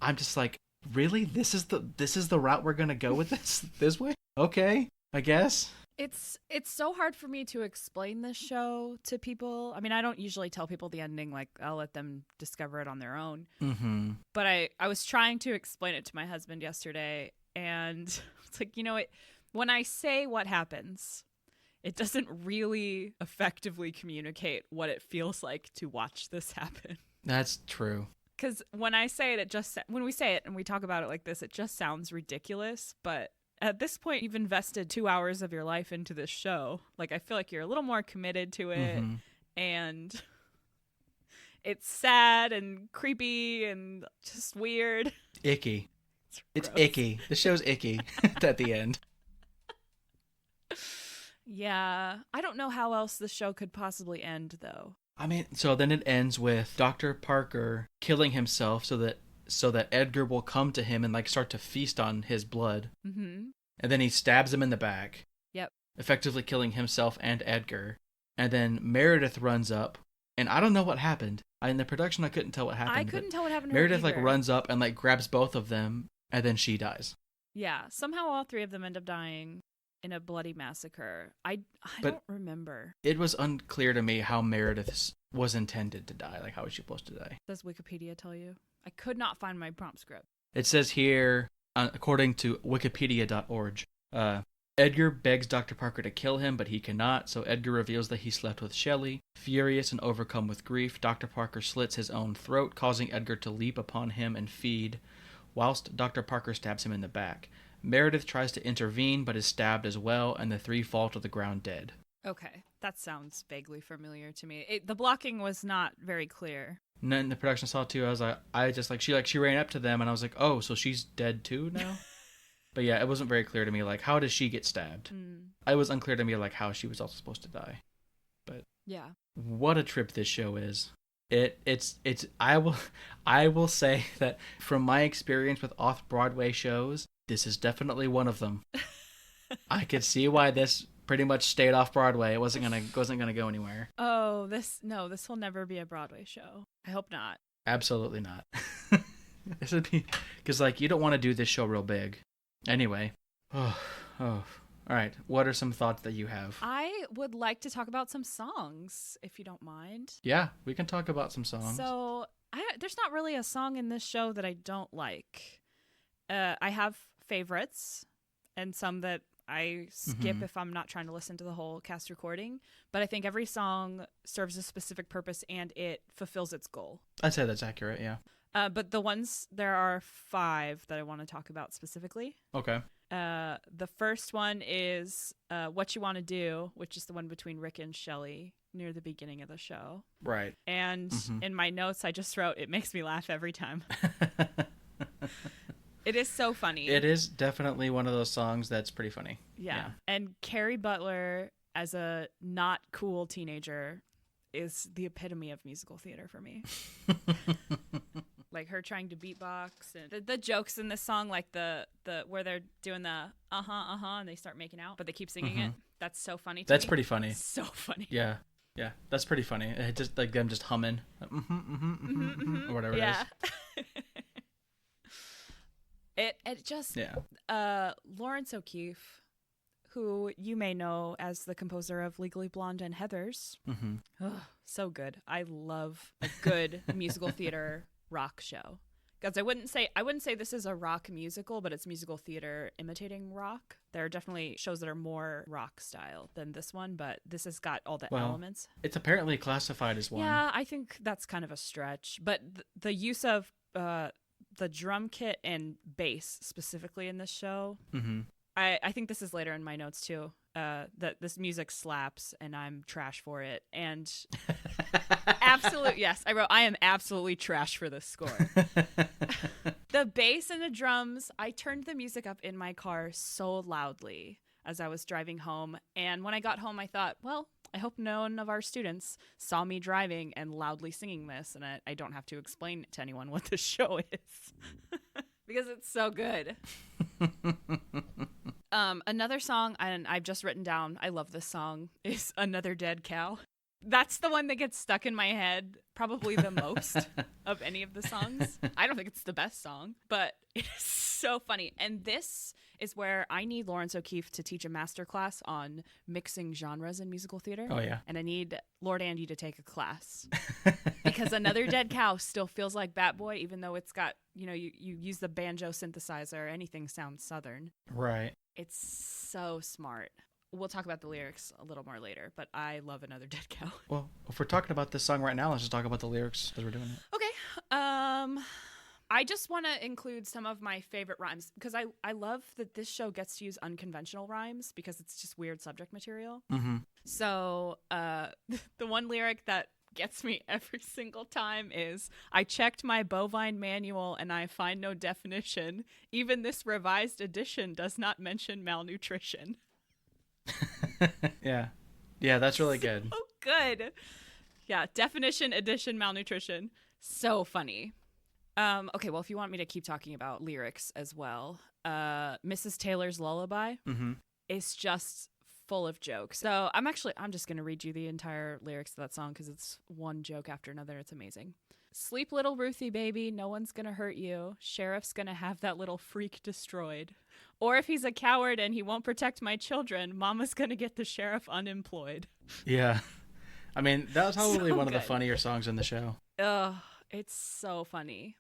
[SPEAKER 1] I'm just like, really, this is the route we're gonna go with this way? Okay, I guess.
[SPEAKER 2] It's so hard for me to explain this show to people. I mean, I don't usually tell people the ending. Like, I'll let them discover it on their own.
[SPEAKER 1] Mm-hmm.
[SPEAKER 2] But I was trying to explain it to my husband yesterday, and it's like, when I say what happens, it doesn't really effectively communicate what it feels like to watch this happen.
[SPEAKER 1] That's true.
[SPEAKER 2] Because when I say it, when we say it and we talk about it like this, it just sounds ridiculous, but... At this point, you've invested 2 hours of your life into this show. Like, I feel like you're a little more committed to it. Mm-hmm. And it's sad and creepy and just weird.
[SPEAKER 1] Icky. It's icky. The show's icky at the end. Yeah.
[SPEAKER 2] I don't know how else the show could possibly end, though.
[SPEAKER 1] I mean, so then it ends with Dr. Parker killing himself so that Edgar will come to him and like start to feast on his blood.
[SPEAKER 2] Mm-hmm.
[SPEAKER 1] And then he stabs him in the back.
[SPEAKER 2] Yep.
[SPEAKER 1] Effectively killing himself and Edgar. And then Meredith runs up, and I don't know what happened. In the production, I couldn't tell what happened.
[SPEAKER 2] I couldn't tell what happened to
[SPEAKER 1] Meredith
[SPEAKER 2] her either.
[SPEAKER 1] runs up and grabs both of them, and then she dies.
[SPEAKER 2] Yeah, somehow all three of them end up dying in a bloody massacre. I don't remember.
[SPEAKER 1] It was unclear to me how Meredith was intended to die. Like, how was she supposed to die?
[SPEAKER 2] Does Wikipedia tell you? I could not find my prompt script.
[SPEAKER 1] It says here, according to wikipedia.org, Edgar begs Dr. Parker to kill him, but he cannot, so Edgar reveals that he slept with Shelly. Furious and overcome with grief, Dr. Parker slits his own throat, causing Edgar to leap upon him and feed, whilst Dr. Parker stabs him in the back. Meredith tries to intervene, but is stabbed as well, and the three fall to the ground dead.
[SPEAKER 2] Okay, that sounds vaguely familiar to me. The blocking was not very clear.
[SPEAKER 1] And then the production saw it too. She ran up to them, and I was like, oh, so she's dead too now? But yeah, it wasn't very clear to me, like, how does she get stabbed? It was unclear to me, like, how she was also supposed to die. But
[SPEAKER 2] yeah,
[SPEAKER 1] what a trip this show is. I will say that from my experience with off-Broadway shows, this is definitely one of them. I could see why this pretty much stayed off Broadway. It wasn't gonna go anywhere.
[SPEAKER 2] Oh, this will never be a Broadway show. I hope not.
[SPEAKER 1] Absolutely not. This would be, because you don't want to do this show real big. Anyway, all right. What are some thoughts that you have?
[SPEAKER 2] I would like to talk about some songs, if you don't mind.
[SPEAKER 1] Yeah, we can talk about some songs.
[SPEAKER 2] So there's not really a song in this show that I don't like. I have favorites and some that I skip if I'm not trying to listen to the whole cast recording. But I think every song serves a specific purpose and it fulfills its goal.
[SPEAKER 1] I'd say that's accurate, yeah.
[SPEAKER 2] But there are 5 that I want to talk about specifically.
[SPEAKER 1] Okay.
[SPEAKER 2] The first one is What You Want to Do, which is the one between Rick and Shelley near the beginning of the show.
[SPEAKER 1] Right.
[SPEAKER 2] And in my notes, I just wrote, it makes me laugh every time. It is so funny.
[SPEAKER 1] It is definitely one of those songs that's pretty funny.
[SPEAKER 2] Yeah. And Carrie Butler, as a not cool teenager, is the epitome of musical theater for me. Like her trying to beatbox and the jokes in this song, like the where they're doing the and they start making out, but they keep singing it. That's so funny to me.
[SPEAKER 1] That's pretty funny.
[SPEAKER 2] So funny.
[SPEAKER 1] Yeah. Yeah. That's pretty funny. It just like them just humming or whatever it is.
[SPEAKER 2] It just Lawrence O'Keefe, who you may know as the composer of Legally Blonde and Heathers. So good. I love a good musical theater rock show. Because I wouldn't say this is a rock musical, but it's musical theater imitating rock. There are definitely shows that are more rock style than this one, but this has got all the elements.
[SPEAKER 1] It's apparently classified as one.
[SPEAKER 2] Yeah, I think that's kind of a stretch. But the use of the drum kit and bass specifically in this show, I think this is later in my notes too, that this music slaps and I'm trash for it. And yes, I wrote, I am absolutely trash for this score. The bass and the drums, I turned the music up in my car so loudly as I was driving home. And when I got home, I thought, well, I hope none of our students saw me driving and loudly singing this, and I don't have to explain to anyone what the show is. Because it's so good. Another song, and I've just written down, I love this song, is Another Dead Cow. That's the one that gets stuck in my head probably the most of any of the songs. I don't think it's the best song, but it is so funny. And this is where I need Lawrence O'Keefe to teach a masterclass on mixing genres in musical theater.
[SPEAKER 1] Oh, yeah.
[SPEAKER 2] And I need Lord Andy to take a class. Because Another Dead Cow still feels like Bat Boy, even though it's got, you use the banjo synthesizer, anything sounds Southern.
[SPEAKER 1] Right.
[SPEAKER 2] It's so smart. We'll talk about the lyrics a little more later, but I love Another Dead Cow.
[SPEAKER 1] Well, if we're talking about this song right now, let's just talk about the lyrics as we're doing it.
[SPEAKER 2] Okay. I just want to include some of my favorite rhymes because I love that this show gets to use unconventional rhymes because it's just weird subject material. So the one lyric that gets me every single time is, I checked my bovine manual and I find no definition. Even this revised edition does not mention malnutrition.
[SPEAKER 1] Yeah, that's really good.
[SPEAKER 2] Oh, good. Yeah, definition, addition, malnutrition. So funny. Okay, well, if you want me to keep talking about lyrics as well, Mrs. Taylor's Lullaby is just full of jokes. So I'm just going to read you the entire lyrics of that song because it's one joke after another. It's amazing. Sleep, little Ruthie, baby. No one's going to hurt you. Sheriff's going to have that little freak destroyed. Or if he's a coward and he won't protect my children, Mama's going to get the sheriff unemployed.
[SPEAKER 1] Yeah. I mean, that was probably
[SPEAKER 2] So
[SPEAKER 1] one of the
[SPEAKER 2] good.
[SPEAKER 1] funnier songs in the show.
[SPEAKER 2] Ugh, it's so funny.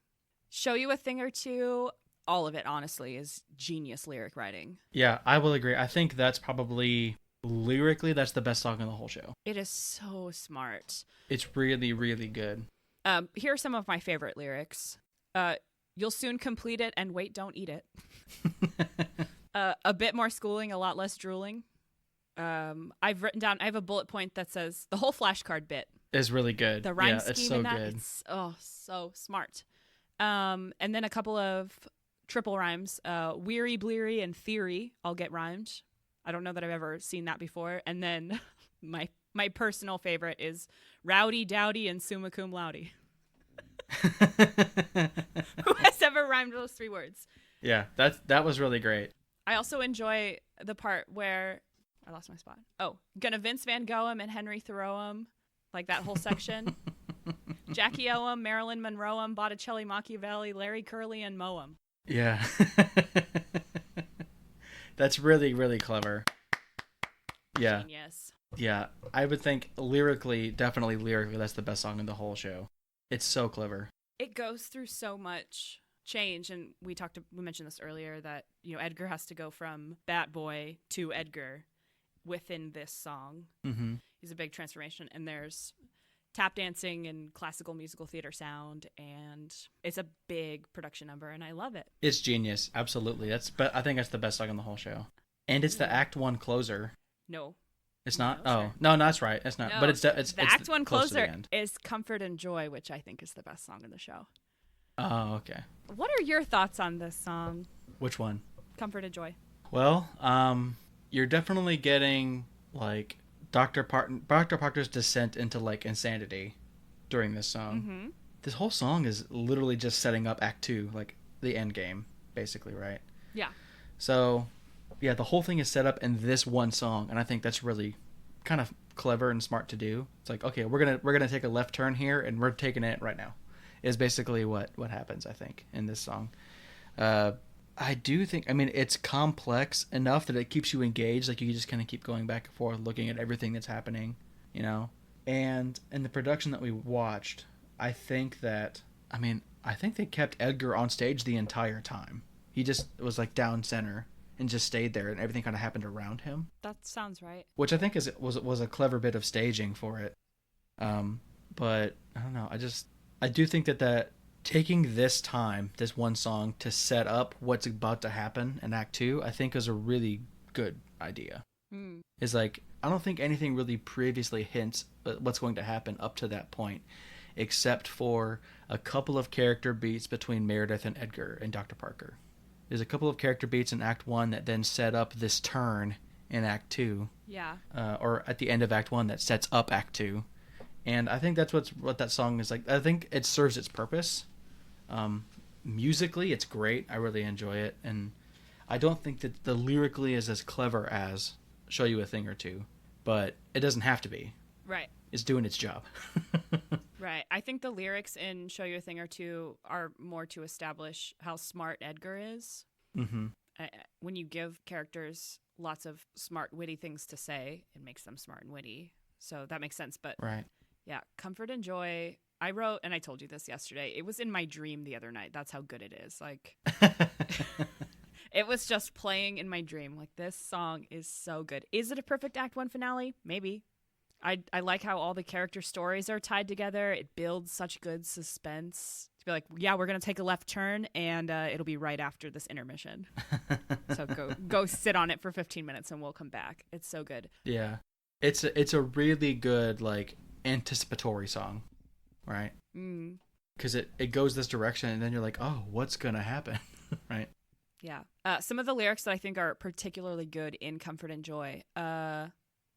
[SPEAKER 2] Show You a Thing or Two. All of it, honestly, is genius lyric writing.
[SPEAKER 1] Yeah, I will agree. I think that's probably, lyrically, that's the best song in the whole show.
[SPEAKER 2] It is so smart.
[SPEAKER 1] It's really, really good.
[SPEAKER 2] Here are some of my favorite lyrics. You'll soon complete it and wait, don't eat it. A bit more schooling, a lot less drooling. I've written down, I have a bullet point that says the whole flashcard bit.
[SPEAKER 1] Is really good.
[SPEAKER 2] The rhyme
[SPEAKER 1] yeah,
[SPEAKER 2] scheme
[SPEAKER 1] it's so
[SPEAKER 2] in that,
[SPEAKER 1] good.
[SPEAKER 2] it's so smart. And then a couple of triple rhymes. Weary, bleary, and theory all get rhymed. I don't know that I've ever seen that before. And then my personal favorite is rowdy, dowdy, and summa cum laude. Who has ever rhymed those 3 words?
[SPEAKER 1] Yeah, that was really great.
[SPEAKER 2] I also enjoy the part where I lost my spot. Oh, gonna Vince Van Gogh him and Henry Thoreau him, like that whole section. Jackie O him, Marilyn Monroe him, Botticelli, Machiavelli, Larry Curly, and Moe him.
[SPEAKER 1] Yeah. That's really, really clever. Yeah.
[SPEAKER 2] Genius.
[SPEAKER 1] Yeah. I would think definitely lyrically, that's the best song in the whole show. It's so clever.
[SPEAKER 2] It goes through so much change, and we mentioned this earlier that Edgar has to go from Bat Boy to Edgar within this song.
[SPEAKER 1] Mm-hmm.
[SPEAKER 2] He's a big transformation, and there's tap dancing and classical musical theater sound, and it's a big production number, and I love it.
[SPEAKER 1] It's genius, absolutely. But I think that's the best song on the whole show, and it's the Act One closer.
[SPEAKER 2] No,
[SPEAKER 1] It's not.
[SPEAKER 2] No,
[SPEAKER 1] oh
[SPEAKER 2] sir.
[SPEAKER 1] no, that's right. It's not.
[SPEAKER 2] No,
[SPEAKER 1] But it's
[SPEAKER 2] the Act One
[SPEAKER 1] close to the
[SPEAKER 2] closer
[SPEAKER 1] end.
[SPEAKER 2] is "Comfort and Joy," which I think is the best song in the show.
[SPEAKER 1] Oh, okay.
[SPEAKER 2] What are your thoughts on this song,
[SPEAKER 1] Which one?
[SPEAKER 2] "Comfort and Joy"?
[SPEAKER 1] Well, you're definitely getting like Dr. Parker's descent into like insanity during this song.
[SPEAKER 2] Mm-hmm.
[SPEAKER 1] This whole song is literally just setting up Act Two, like the end game, basically, right?
[SPEAKER 2] Yeah.
[SPEAKER 1] So, yeah, the whole thing is set up in this one song, and I think that's really kind of clever and smart to do. It's like, okay, we're gonna take a left turn here, and we're taking it right now. Is basically what happens, I think, in this song. I do think, I mean, it's complex enough that it keeps you engaged. Like, you just kind of keep going back and forth, looking at everything that's happening, you know? And in the production that we watched, I think they kept Edgar on stage the entire time. He just was, like, down center and just stayed there, and everything kind of happened around him.
[SPEAKER 2] That sounds right.
[SPEAKER 1] Which I think was a clever bit of staging for it. But, I don't know, I do think that taking this one song to set up what's about to happen in Act 2, I think is a really good idea. Is like, I don't think anything really previously hints at what's going to happen up to that point, except for a couple of character beats between Meredith and Edgar and Dr. Parker. There's a couple of character beats in Act 1 that then set up this turn in Act 2.
[SPEAKER 2] Yeah.
[SPEAKER 1] Or at the end of Act 1 that sets up Act 2. And I think that's what that song is like. I think it serves its purpose. Musically, it's great. I really enjoy it. And I don't think that the lyrically is as clever as Show You a Thing or Two. But it doesn't have to be.
[SPEAKER 2] Right.
[SPEAKER 1] It's doing its job.
[SPEAKER 2] Right. I think the lyrics in Show You a Thing or Two are more to establish how smart Edgar is.
[SPEAKER 1] Mm-hmm.
[SPEAKER 2] When you give characters lots of smart, witty things to say, it makes them smart and witty. So that makes sense. But
[SPEAKER 1] right.
[SPEAKER 2] Yeah, Comfort and Joy. I wrote, and I told you this yesterday, it was in my dream the other night. That's how good it is. Like, it was just playing in my dream. Like, this song is so good. Is it a perfect Act 1 finale? Maybe. I like how all the character stories are tied together. It builds such good suspense. To be like, yeah, we're going to take a left turn, and it'll be right after this intermission. So go sit on it for 15 minutes, and we'll come back. It's so good.
[SPEAKER 1] Yeah. It's a really good, like, anticipatory song, right? Because it goes this direction, and then you're like, oh, what's gonna happen? Right?
[SPEAKER 2] Yeah. Some of the lyrics that I think are particularly good in Comfort and Joy,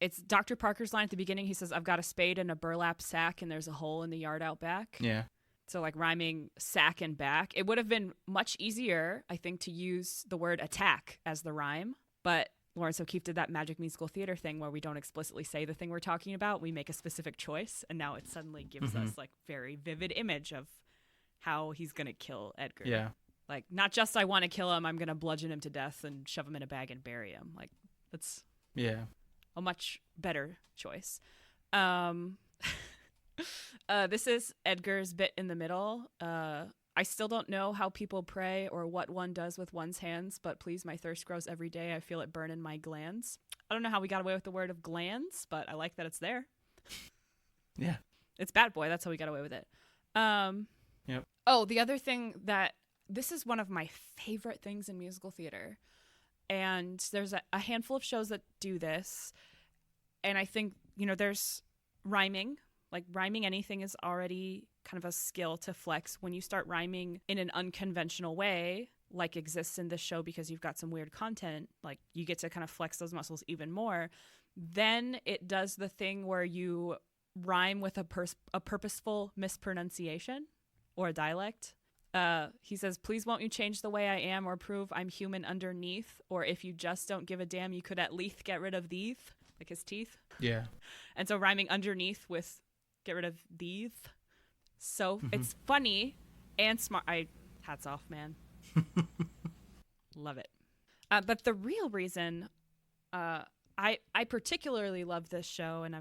[SPEAKER 2] it's Dr. Parker's line at the beginning. He says, I've got a spade and a burlap sack, and there's a hole in the yard out back.
[SPEAKER 1] Yeah.
[SPEAKER 2] So, like, rhyming sack and back. It would have been much easier, I think, to use the word attack as the rhyme, but Lawrence O'Keefe did that magic musical theater thing where we don't explicitly say the thing we're talking about. We make a specific choice, and now it suddenly gives us, like, very vivid image of how he's going to kill Edgar.
[SPEAKER 1] Yeah.
[SPEAKER 2] Like, not just I want to kill him, I'm going to bludgeon him to death and shove him in a bag and bury him. Like, that's
[SPEAKER 1] a
[SPEAKER 2] much better choice. This is Edgar's bit in the middle. I still don't know how people pray or what one does with one's hands, but please, my thirst grows every day. I feel it burn in my glands. I don't know how we got away with the word of glands, but I like that it's there.
[SPEAKER 1] Yeah.
[SPEAKER 2] It's Bat Boy. That's how we got away with it.
[SPEAKER 1] Yep.
[SPEAKER 2] Oh, the other thing this is one of my favorite things in musical theater. And there's a handful of shows that do this. And I think, there's rhyming. Like, rhyming anything is already kind of a skill to flex. When you start rhyming in an unconventional way, like exists in this show because you've got some weird content, like, you get to kind of flex those muscles even more. Then it does the thing where you rhyme with a purposeful mispronunciation or a dialect. He says, please won't you change the way I am or prove I'm human underneath? Or if you just don't give a damn, you could at least get rid of these, like his teeth.
[SPEAKER 1] Yeah.
[SPEAKER 2] And so rhyming underneath with get rid of these. So it's funny and smart. Hats off, man. Love it. But the real reason I particularly love this show, and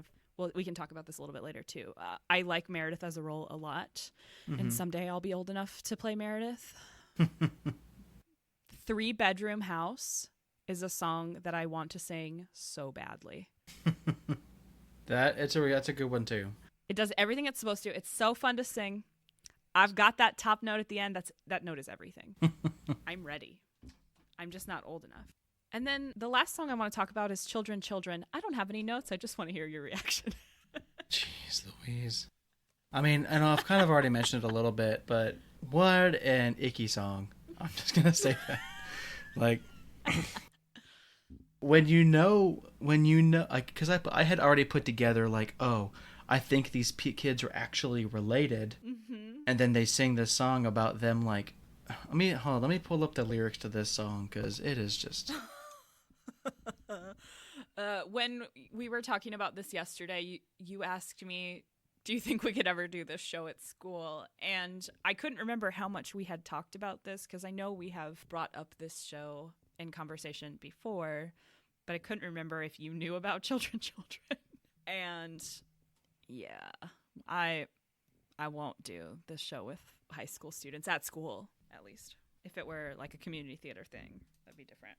[SPEAKER 2] we can talk about this a little bit later too. I like Meredith as a role a lot, and someday I'll be old enough to play Meredith. 3 Bedroom House is a song that I want to sing so badly.
[SPEAKER 1] That's a good one too.
[SPEAKER 2] It does everything it's supposed to. It's so fun to sing. I've got that top note at the end. That note is everything. I'm ready. I'm just not old enough. And then the last song I want to talk about is Children, Children. I don't have any notes. I just want to hear your reaction.
[SPEAKER 1] Jeez Louise. I mean, I know I've kind of already mentioned it a little bit, but what an icky song. I'm just going to say that. Like, when you know, like, because I had already put together, like, oh, I think these kids are actually related. Mm-hmm. And then they sing this song about them, like, let me pull up the lyrics to this song, because it is just...
[SPEAKER 2] When we were talking about this yesterday, you asked me, do you think we could ever do this show at school? And I couldn't remember how much we had talked about this, because I know we have brought up this show in conversation before, but I couldn't remember if you knew about Children, Children. And yeah, I won't do this show with high school students, at school at least. If it were like a community theater thing, that'd be different.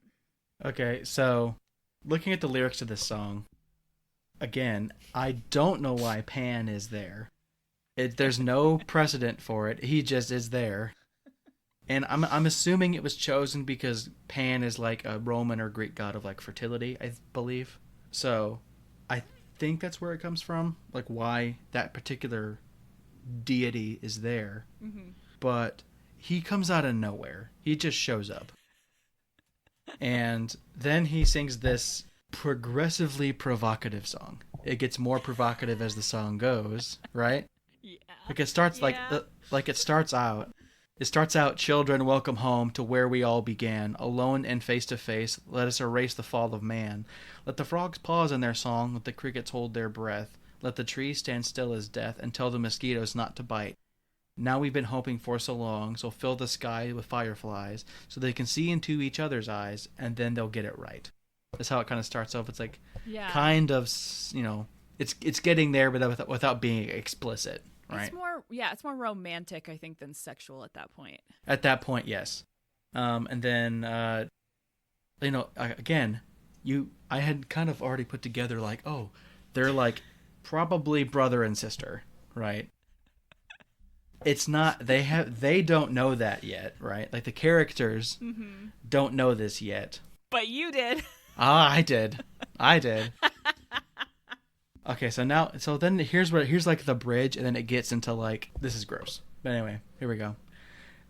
[SPEAKER 1] Okay, so looking at the lyrics to this song, again, I don't know why Pan is there. There's no precedent for it. He just is there. And I'm assuming it was chosen because Pan is like a Roman or Greek god of like fertility, I believe. So I think that's where it comes from, like why that particular deity is there. Mm-hmm. But he comes out of nowhere. He just shows up. And then he sings this progressively provocative song. It gets more provocative as the song goes, right?
[SPEAKER 2] Yeah.
[SPEAKER 1] Like it starts It starts out, children, welcome home to where we all began. Alone and face to face, let us erase the fall of man. Let the frogs pause in their song, let the crickets hold their breath. Let the trees stand still as death and tell the mosquitoes not to bite. Now we've been hoping for so long, so fill the sky with fireflies, so they can see into each other's eyes, and then they'll get it right. That's how it kind of starts off. It's like, kind of, it's getting there, but without being explicit, right?
[SPEAKER 2] It's more romantic, I think, than sexual at that point.
[SPEAKER 1] At that point, yes. And then, again, I had kind of already put together like, oh, they're like probably brother and sister, right? It's not, they don't know that yet, right? Like the characters don't know this yet.
[SPEAKER 2] But you did.
[SPEAKER 1] I did. Okay, so then here's like the bridge, and then it gets into like, this is gross. But anyway, here we go.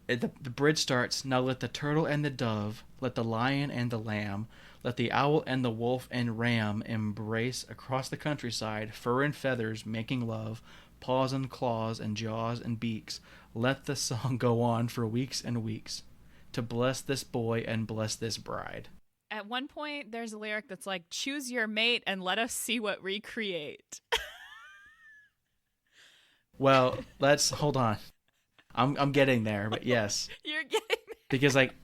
[SPEAKER 1] The bridge starts, now let the turtle and the dove, let the lion and the lamb, let the owl and the wolf and ram embrace across the countryside, fur and feathers making love, paws and claws and jaws and beaks. Let the song go on for weeks and weeks, to bless this boy and bless this bride.
[SPEAKER 2] At one point, there's a lyric that's like, choose your mate and let us see what we create.
[SPEAKER 1] Well, hold on. I'm getting there, but yes.
[SPEAKER 2] You're getting there.
[SPEAKER 1] Because like,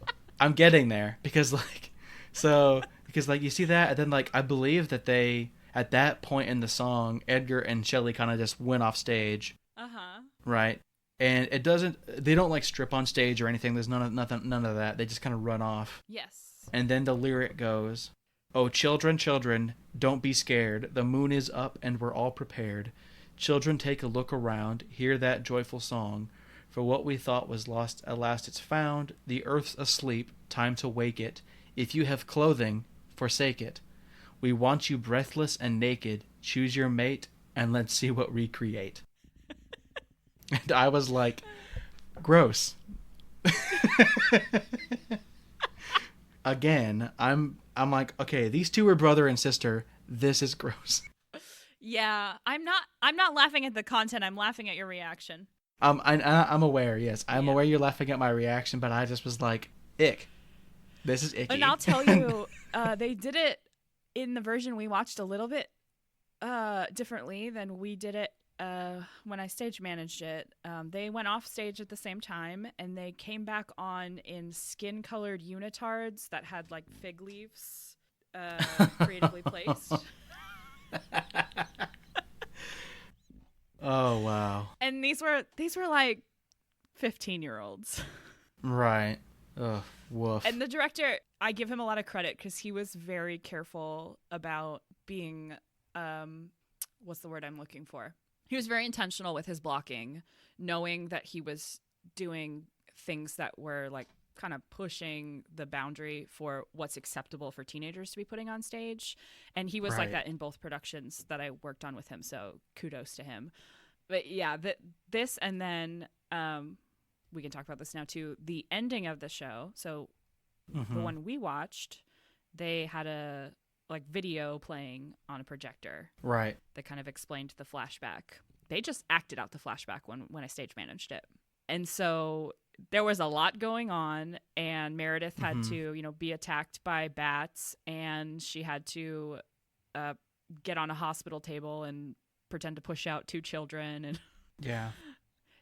[SPEAKER 1] I'm getting there. Because like you see that, and then like, I believe that they, at that point in the song, Edgar and Shelley kind of just went off stage. Uh-huh. Right? And they don't like strip on stage or anything. There's none of that. They just kind of run off.
[SPEAKER 2] Yes.
[SPEAKER 1] And then the lyric goes, oh, children, children, don't be scared. The moon is up and we're all prepared. Children, take a look around. Hear that joyful song. For what we thought was lost, at last it's found. The earth's asleep. Time to wake it. If you have clothing, forsake it. We want you breathless and naked. Choose your mate and let's see what we create. And I was like, gross. Again, I'm like, okay, these two are brother and sister. This is gross.
[SPEAKER 2] Yeah, I'm not laughing at the content. I'm laughing at your reaction.
[SPEAKER 1] I'm aware. Yes, I'm aware you're laughing at my reaction, but I just was like, ick. This is icky.
[SPEAKER 2] And I'll tell you, they did it in the version we watched a little bit differently than we did it when I stage managed it. They went off stage at the same time, and they came back on in skin-colored unitards that had like fig leaves creatively placed.
[SPEAKER 1] Oh wow!
[SPEAKER 2] And these were like 15-year-olds.
[SPEAKER 1] Right. Ugh. Woof.
[SPEAKER 2] And the director, I give him a lot of credit because he was very careful about being, what's the word I'm looking for? He was very intentional with his blocking, knowing that he was doing things that were like kind of pushing the boundary for what's acceptable for teenagers to be putting on stage. And he was like
[SPEAKER 1] Right.
[SPEAKER 2] that in both productions that I worked on with him. So kudos to him. But yeah, this and then we can talk about this now too. The ending of the show. So the one we watched, they had a like video playing on a projector
[SPEAKER 1] Right.
[SPEAKER 2] that kind of explained the flashback. They just acted out the flashback when I stage managed it. And so there was a lot going on, and Meredith had to, be attacked by bats, and she had to get on a hospital table and pretend to push out 2 children. And
[SPEAKER 1] Yeah.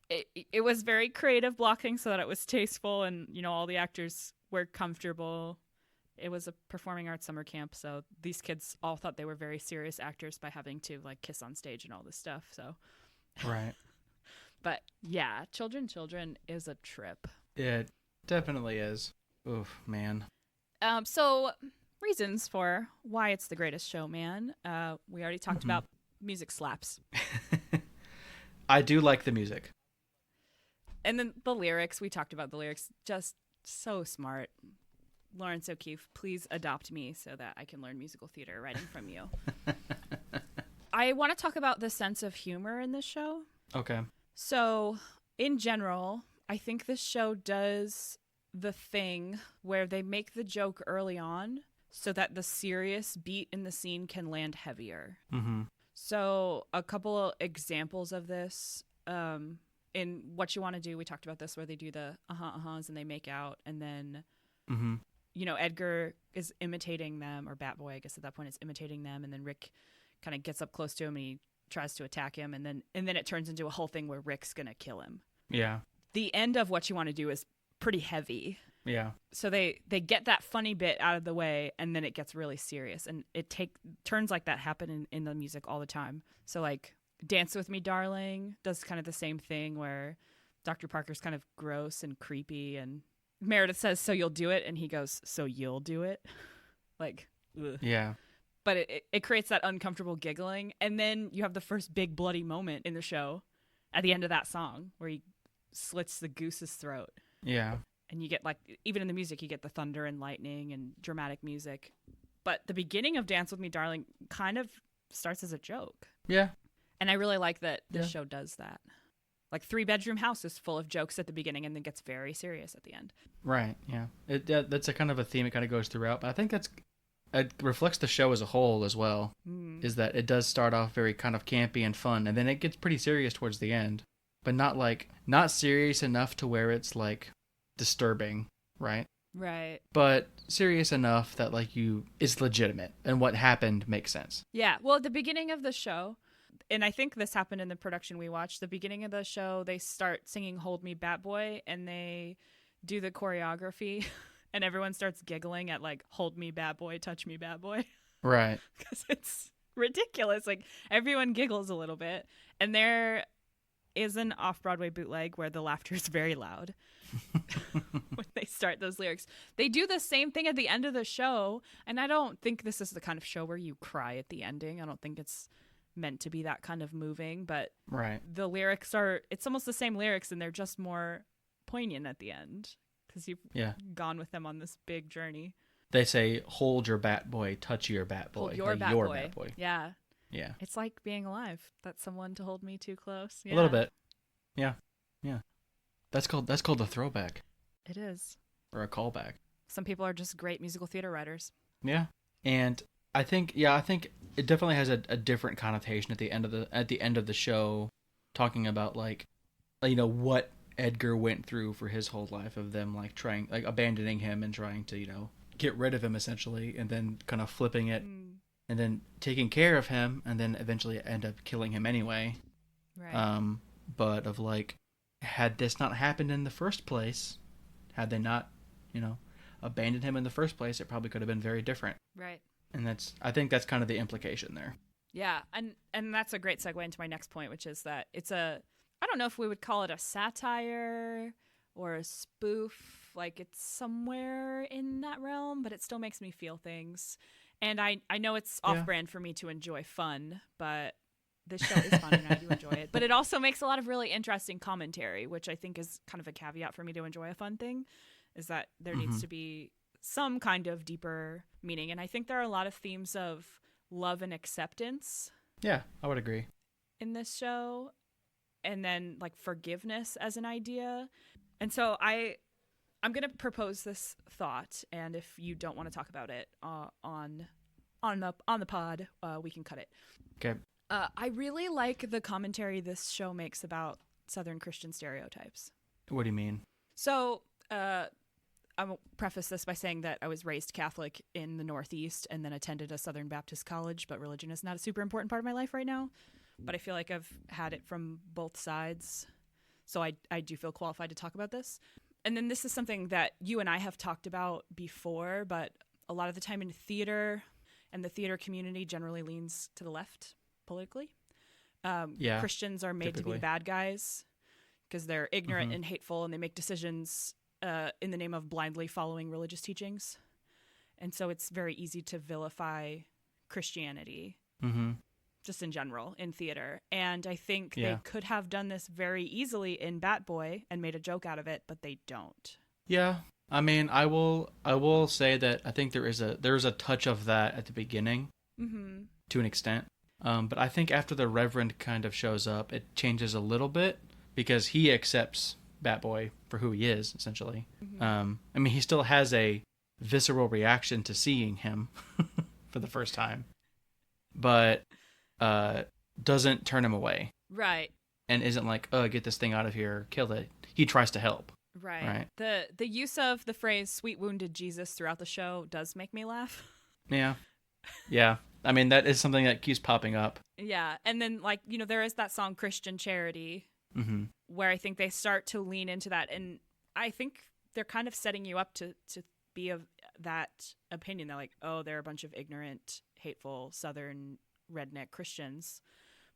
[SPEAKER 2] it was very creative blocking so that it was tasteful, and, all the actors were comfortable. It was a performing arts summer camp, so these kids all thought they were very serious actors by having to like kiss on stage and all this stuff. So,
[SPEAKER 1] Right.
[SPEAKER 2] but yeah, Children is a trip.
[SPEAKER 1] It definitely is. Oof, man.
[SPEAKER 2] So reasons for why it's the greatest show, man. We already talked about music slaps,
[SPEAKER 1] I do like the music.
[SPEAKER 2] and then the lyrics. We talked about the lyrics, just so smart. Lawrence O'Keefe, please adopt me so that I can learn musical theater writing from you. I want to talk about the sense of humor in this show.
[SPEAKER 1] Okay.
[SPEAKER 2] So, in general, I think this show does the thing where they make the joke early on so that the serious beat in the scene can land heavier.
[SPEAKER 1] Mm-hmm.
[SPEAKER 2] So, a couple of examples of this in What You Want to Do, we talked about this where they do the uh-huh, and they make out, and then
[SPEAKER 1] Mm-hmm.
[SPEAKER 2] Edgar is imitating them, or Batboy, I guess at that point is imitating them, and then Rick kind of gets up close to him and he tries to attack him, and then it turns into a whole thing where Rick's gonna kill him.
[SPEAKER 1] Yeah.
[SPEAKER 2] The end of What You Want to Do is pretty heavy.
[SPEAKER 1] Yeah.
[SPEAKER 2] So they get that funny bit out of the way, and then it gets really serious, and turns like that happen in the music all the time. So like Dance With Me Darling does kind of the same thing where Dr. Parker's kind of gross and creepy, and Meredith says, "So you'll do it?" And he goes, "So you'll do it?" Like, ugh.
[SPEAKER 1] Yeah.
[SPEAKER 2] But it creates that uncomfortable giggling. And then you have the first big bloody moment in the show at the end of that song where he slits the goose's throat.
[SPEAKER 1] Yeah.
[SPEAKER 2] And you get like, even in the music, you get the thunder and lightning and dramatic music. But the beginning of Dance With Me Darling kind of starts as a joke.
[SPEAKER 1] Yeah.
[SPEAKER 2] And I really like that this
[SPEAKER 1] Yeah.
[SPEAKER 2] show does that. Like 3 Bedroom House is full of jokes at the beginning and then gets very serious at the end.
[SPEAKER 1] Right. Yeah. That's a kind of a theme. It kind of goes throughout, but I think it reflects the show as a whole as well. Is that it does start off very kind of campy and fun, and then it gets pretty serious towards the end, but not serious enough to where it's like disturbing, right?
[SPEAKER 2] Right.
[SPEAKER 1] But serious enough that like it's legitimate and what happened makes sense.
[SPEAKER 2] Yeah. Well, at the beginning of the show, and I think this happened in the production we watched, the beginning of the show, they start singing Hold Me Batboy, and they do the choreography, and everyone starts giggling at like, Hold Me Batboy, Touch Me Batboy.
[SPEAKER 1] Right.
[SPEAKER 2] Because it's ridiculous. Like, everyone giggles a little bit. And there is an off-Broadway bootleg where the laughter is very loud when they start those lyrics. They do the same thing at the end of the show, and I don't think this is the kind of show where you cry at the ending. I don't think it's meant to be that kind of moving, but
[SPEAKER 1] Right.
[SPEAKER 2] the lyrics it's almost the same lyrics, and they're just more poignant at the end because you've gone with them on this big journey.
[SPEAKER 1] They say, hold your bat boy, touch your bat boy.
[SPEAKER 2] Hold your
[SPEAKER 1] like
[SPEAKER 2] bat boy.
[SPEAKER 1] boy.
[SPEAKER 2] Yeah.
[SPEAKER 1] Yeah.
[SPEAKER 2] It's like being alive. That's someone to hold me too close. Yeah.
[SPEAKER 1] A little bit. Yeah. Yeah. That's called a throwback
[SPEAKER 2] It is.
[SPEAKER 1] or a callback.
[SPEAKER 2] Some people are just great musical theater writers.
[SPEAKER 1] Yeah. And I think it definitely has a different connotation at the end of the show, talking about like, what Edgar went through for his whole life of them like trying, like abandoning him and trying to, get rid of him essentially, and then kind of flipping it and then taking care of him and then eventually end up killing him anyway.
[SPEAKER 2] Right.
[SPEAKER 1] But of like, had this not happened in the first place, had they not, abandoned him in the first place, it probably could have been very different.
[SPEAKER 2] Right.
[SPEAKER 1] And I think that's kind of the implication there.
[SPEAKER 2] Yeah, and that's a great segue into my next point, which is that I don't know if we would call it a satire or a spoof, like it's somewhere in that realm, but it still makes me feel things. And I know it's off-brand for me to enjoy fun, but this show is fun and I do enjoy it. But it also makes a lot of really interesting commentary, which I think is kind of a caveat for me to enjoy a fun thing, is that there needs to be some kind of deeper meaning. And I think there are a lot of themes of love and acceptance.
[SPEAKER 1] Yeah, I would agree.
[SPEAKER 2] In this show, and then like forgiveness as an idea. And so I'm going to propose this thought, and if you don't want to talk about it on the pod, we can cut it.
[SPEAKER 1] Okay.
[SPEAKER 2] I really like the commentary this show makes about Southern Christian stereotypes.
[SPEAKER 1] What do you mean?
[SPEAKER 2] So, I'll preface this by saying that I was raised Catholic in the Northeast and then attended a Southern Baptist college, but religion is not a super important part of my life right now. But I feel like I've had it from both sides, so I do feel qualified to talk about this. And then this is something that you and I have talked about before, but a lot of the time in theater, and the theater community generally leans to the left politically. Christians are made to be bad guys because they're ignorant and hateful, and they make decisions in the name of blindly following religious teachings. And so it's very easy to vilify Christianity, just in general, in theater. And I think they could have done this very easily in Bat Boy and made a joke out of it, but they don't.
[SPEAKER 1] Yeah. I mean, I will say that I think there's a touch of that at the beginning, to an extent. But I think after the Reverend kind of shows up, it changes a little bit because he accepts Batboy for who he is, essentially. I mean, he still has a visceral reaction to seeing him for the first time, but doesn't turn him away.
[SPEAKER 2] Right.
[SPEAKER 1] And isn't like, oh, get this thing out of here, kill it. He tries to help.
[SPEAKER 2] Right. The use of the phrase "sweet wounded Jesus" throughout the show does make me laugh.
[SPEAKER 1] Yeah. I mean, that is something that keeps popping up.
[SPEAKER 2] Yeah. And then, like, there is that song Christian Charity, where I think they start to lean into that. And I think they're kind of setting you up to be of that opinion. They're like, oh, they're a bunch of ignorant, hateful, Southern redneck Christians.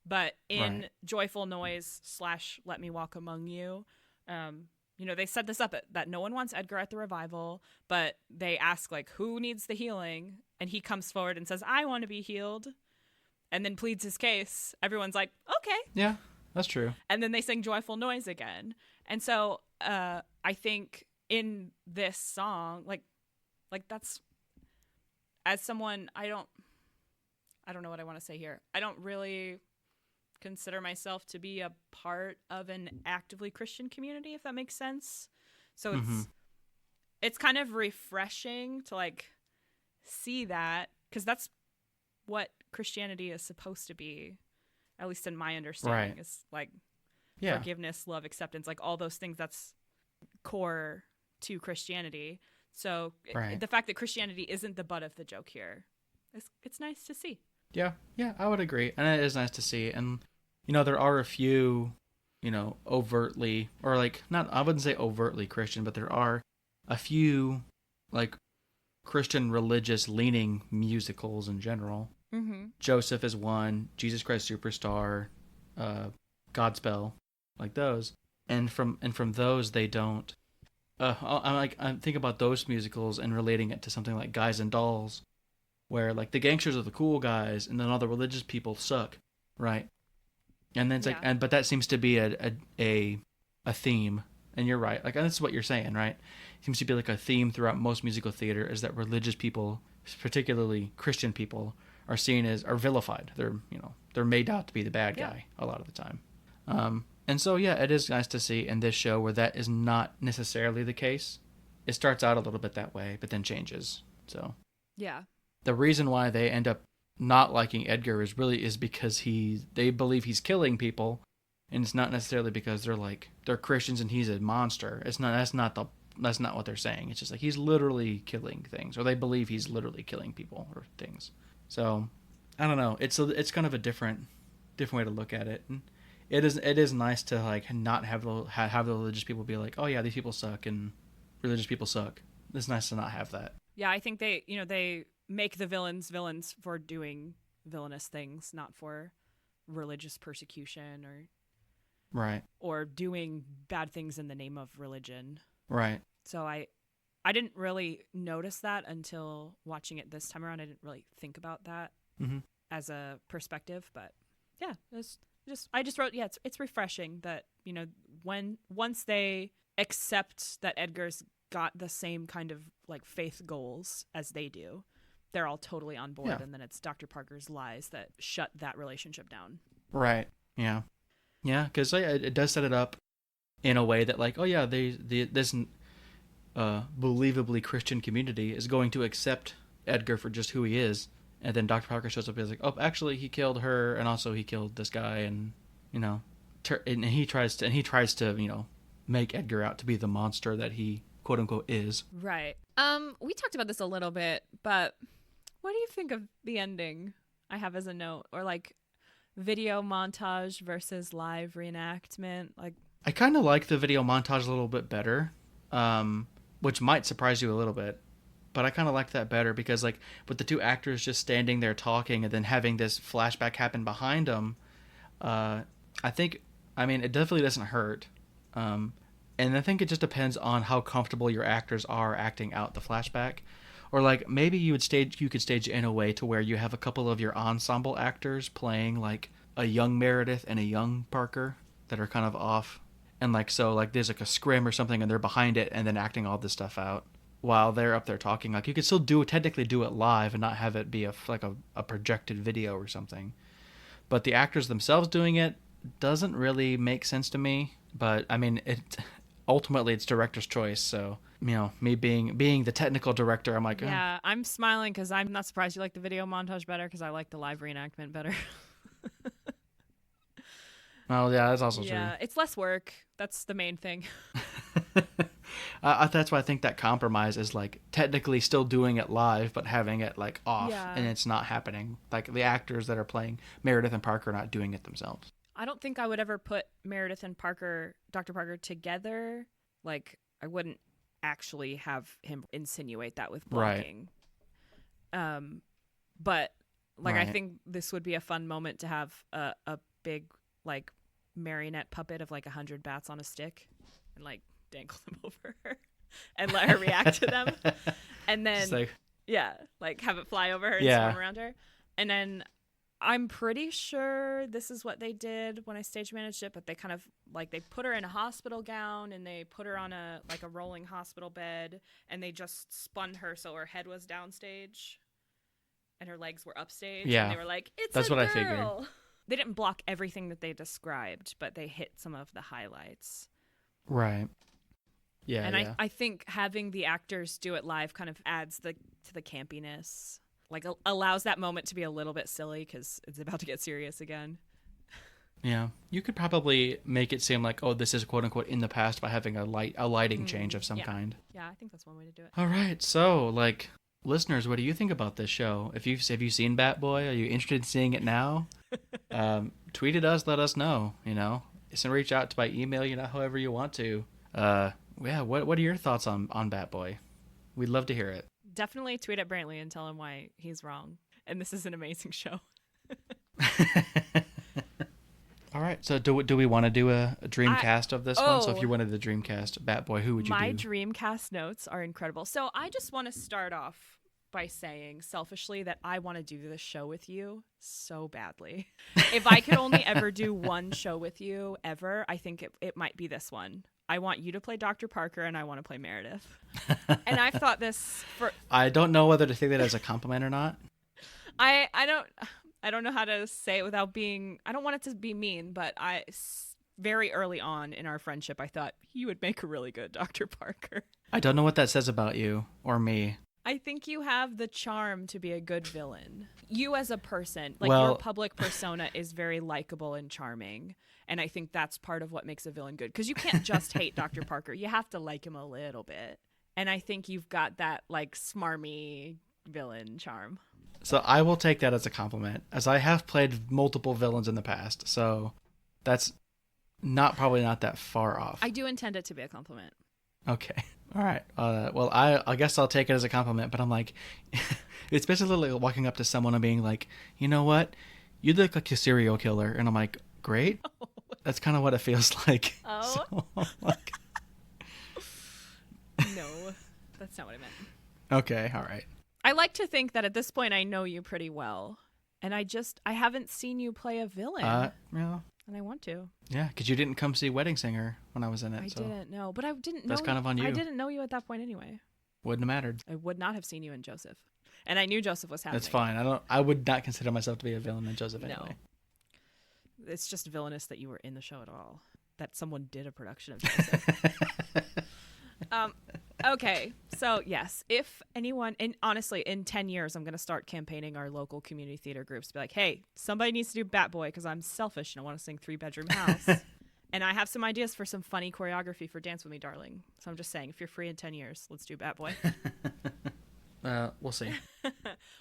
[SPEAKER 2] But in Joyful Noise / Let Me Walk Among You, they set this up that no one wants Edgar at the revival, but they ask, like, who needs the healing? And he comes forward and says, I want to be healed, and then pleads his case. Everyone's like, okay.
[SPEAKER 1] Yeah, that's true.
[SPEAKER 2] And then they sing Joyful Noise again. And so I think in this song, like that's, as someone, I don't know what I want to say here. I don't really consider myself to be a part of an actively Christian community, if that makes sense. So it's kind of refreshing to like see that, because that's what Christianity is supposed to be, at least in my understanding. Is like forgiveness, love, acceptance, like all those things. That's core to Christianity. So the fact that Christianity isn't the butt of the joke here, it's nice to see.
[SPEAKER 1] Yeah, I would agree. And it is nice to see. And, there are a few, overtly, or like, not, I wouldn't say overtly Christian, but there are a few, like, Christian religious leaning musicals in general. Joseph is one, Jesus Christ Superstar, Godspell, like those. And from those, they don't, I'm thinking about those musicals and relating it to something like Guys and Dolls, where like the gangsters are the cool guys and then all the religious people suck, right? And then it's like, but that seems to be a theme, and you're right. Like, that's what you're saying, right? It seems to be like a theme throughout most musical theater, is that religious people, particularly Christian people, are vilified. They're made out to be the bad guy a lot of the time. And so it is nice to see in this show where that is not necessarily the case. It starts out a little bit that way, but then changes. So
[SPEAKER 2] yeah.
[SPEAKER 1] The reason why they end up not liking Edgar is because they believe he's killing people, and it's not necessarily because they're Christians and he's a monster. That's not what they're saying. It's just like he's literally killing things, or they believe he's literally killing people or things. So I don't know. It's kind of a different way to look at it. And it is nice to like not have the religious people be like, oh yeah, these people suck and religious people suck. It's nice to not have that.
[SPEAKER 2] Yeah, I think they make the villains for doing villainous things, not for religious persecution or doing bad things in the name of religion.
[SPEAKER 1] Right.
[SPEAKER 2] So I didn't really notice that until watching it this time around. I didn't really think about that as a perspective, but yeah, I just wrote, yeah, it's refreshing that, you know, once they accept that Edgar's got the same kind of like faith goals as they do, they're all totally on board,
[SPEAKER 1] Yeah.
[SPEAKER 2] and then it's Dr. Parker's lies that shut that relationship down.
[SPEAKER 1] Right. Yeah. Yeah, because it does set it up in a way that, like, oh yeah, this believably Christian community is going to accept Edgar for just who he is, and then Dr. Parker shows up and is like, oh, actually, he killed her, and also he killed this guy, and you know, and he tries to you know make Edgar out to be the monster that he quote unquote is.
[SPEAKER 2] Right. We talked about this a little bit, but what do you think of the ending? I have as a note, or like video montage versus live reenactment. Like,
[SPEAKER 1] I kind of like the video montage a little bit better, which might surprise you a little bit. But I kind of liked that better because, like, with the two actors just standing there talking and then having this flashback happen behind them, I mean, it definitely doesn't hurt. And I think it just depends on how comfortable your actors are acting out the flashback. Or, like, maybe you could stage it in a way to where you have a couple of your ensemble actors playing, like, a young Meredith and a young Parker that are kind of off. And, like, so, like, there's, like, a scrim or something and they're behind it and then acting all this stuff out while they're up there talking. Like, you could still technically do it live and not have it be a projected video or something. But the actors themselves doing it doesn't really make sense to me. But I mean, ultimately it's director's choice. So, you know, me being the technical director, I'm like,
[SPEAKER 2] yeah, I'm smiling because I'm not surprised you like the video montage better, because I like the live reenactment better.
[SPEAKER 1] Oh yeah, that's also true.
[SPEAKER 2] Yeah, it's less work. That's the main thing.
[SPEAKER 1] That's why I think that compromise is, like, technically still doing it live, but having it, like, off,
[SPEAKER 2] Yeah.
[SPEAKER 1] and it's not happening. Like, the actors that are playing Meredith and Parker are not doing it themselves.
[SPEAKER 2] I don't think I would ever put Meredith and Dr. Parker together. Like, I wouldn't actually have him insinuate that with blocking. Right. But, like, right. I think this would be a fun moment to have a big, like, marionette puppet of, like, 100 bats on a stick and, like, dangle them over her and let her react to them. And then, like have it fly over her and swim around her. And then I'm pretty sure this is what they did when I stage managed it, but they kind of, like, they put her in a hospital gown and they put her on a rolling hospital bed, and they just spun her so her head was downstage and her legs were upstage. Yeah. And they were like, that's what I figured. They didn't block everything that they described, but they hit some of the highlights.
[SPEAKER 1] Right. Yeah.
[SPEAKER 2] And I think having the actors do it live kind of adds to the campiness. Like, allows that moment to be a little bit silly because it's about to get serious again.
[SPEAKER 1] Yeah. You could probably make it seem like, oh, this is quote unquote in the past by having a lighting change of some kind.
[SPEAKER 2] Yeah, I think that's one way to do it.
[SPEAKER 1] All right. So, like, listeners, what do you think about this show? Have you seen Bat Boy? Are you interested in seeing it now? Tweet at us, let us know, you know. So reach out by email, you know, however you want to. Yeah, what are your thoughts on Bat Boy? We'd love to hear it.
[SPEAKER 2] Definitely tweet at Brantley and tell him why he's wrong. And this is an amazing show.
[SPEAKER 1] All right. So do we want to do a Dreamcast of this one? So if you wanted the Dreamcast Bat Boy, who would you do?
[SPEAKER 2] My Dreamcast notes are incredible. So I just want to start off by saying selfishly that I want to do this show with you so badly. If I could only ever do one show with you ever, I think it might be this one. I want you to play Dr. Parker, and I want to play Meredith. And I've thought this for...
[SPEAKER 1] I don't know whether to take that as a compliment or not.
[SPEAKER 2] I don't know how to say it without being... I don't want it to be mean, but very early on in our friendship, I thought you would make a really good Dr. Parker.
[SPEAKER 1] I don't know what that says about you or me.
[SPEAKER 2] I think you have the charm to be a good villain. You as a person, like, your public persona is very likable and charming. And I think that's part of what makes a villain good. Because you can't just hate Dr. Parker. You have to like him a little bit. And I think you've got that, like, smarmy villain charm.
[SPEAKER 1] So I will take that as a compliment, as I have played multiple villains in the past. So that's probably not that far off.
[SPEAKER 2] I do intend it to be a compliment.
[SPEAKER 1] Okay. All right. Well, I guess I'll take it as a compliment, but I'm like, it's basically like walking up to someone and being like, you know what? You look like a serial killer. And I'm like, great. Oh. That's kind of what it feels like.
[SPEAKER 2] Oh.
[SPEAKER 1] So, like...
[SPEAKER 2] No, that's not what I meant.
[SPEAKER 1] Okay. All right.
[SPEAKER 2] I like to think that at this point I know you pretty well. And I haven't seen you play a villain.
[SPEAKER 1] Yeah.
[SPEAKER 2] And I want to.
[SPEAKER 1] Yeah, because you didn't come see Wedding Singer when I was in it.
[SPEAKER 2] I didn't know. But I didn't know.
[SPEAKER 1] That's kind of on you.
[SPEAKER 2] I didn't know you at that point anyway.
[SPEAKER 1] Wouldn't have mattered.
[SPEAKER 2] I would not have seen you in Joseph. And I knew Joseph was happening.
[SPEAKER 1] That's fine. I would not consider myself to be a villain in Joseph anyway.
[SPEAKER 2] It's just villainous that you were in the show at all. That someone did a production of Joseph. Okay, so yes, if anyone, and honestly, in 10 years, I'm going to start campaigning our local community theater groups to be like, hey, somebody needs to do Bat Boy because I'm selfish and I want to sing 3-bedroom house. And I have some ideas for some funny choreography for Dance With Me, Darling. So I'm just saying, if you're free in 10 years, let's do Bat Boy.
[SPEAKER 1] We'll see.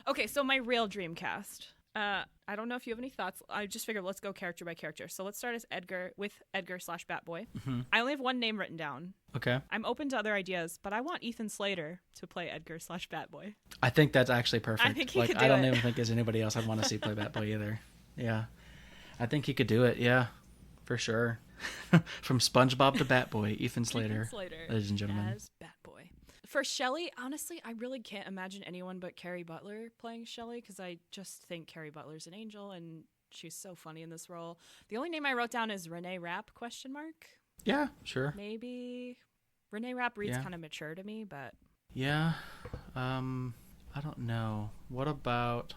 [SPEAKER 2] Okay, so my real dream cast. I don't know if you have any thoughts. I just figured let's go character by character. So let's start as Edgar/Batboy.
[SPEAKER 1] Mm-hmm.
[SPEAKER 2] I only have one name written down.
[SPEAKER 1] Okay.
[SPEAKER 2] I'm open to other ideas, but I want Ethan Slater to play Edgar/Batboy.
[SPEAKER 1] I think that's actually perfect.
[SPEAKER 2] I think he could do
[SPEAKER 1] I don't
[SPEAKER 2] it.
[SPEAKER 1] even think there's anybody else I'd want to see play Batboy either. Yeah. I think he could do it. Yeah, for sure. From SpongeBob to Batboy, Ethan Slater, ladies and gentlemen.
[SPEAKER 2] As Batboy. For Shelley, honestly, I really can't imagine anyone but Carrie Butler playing Shelley because I just think Carrie Butler's an angel and she's so funny in this role. The only name I wrote down is Renee Rapp, ?
[SPEAKER 1] Yeah, sure.
[SPEAKER 2] Maybe. Renee Rapp reads
[SPEAKER 1] Yeah.
[SPEAKER 2] kind of mature to me, but...
[SPEAKER 1] Yeah. I don't know. What about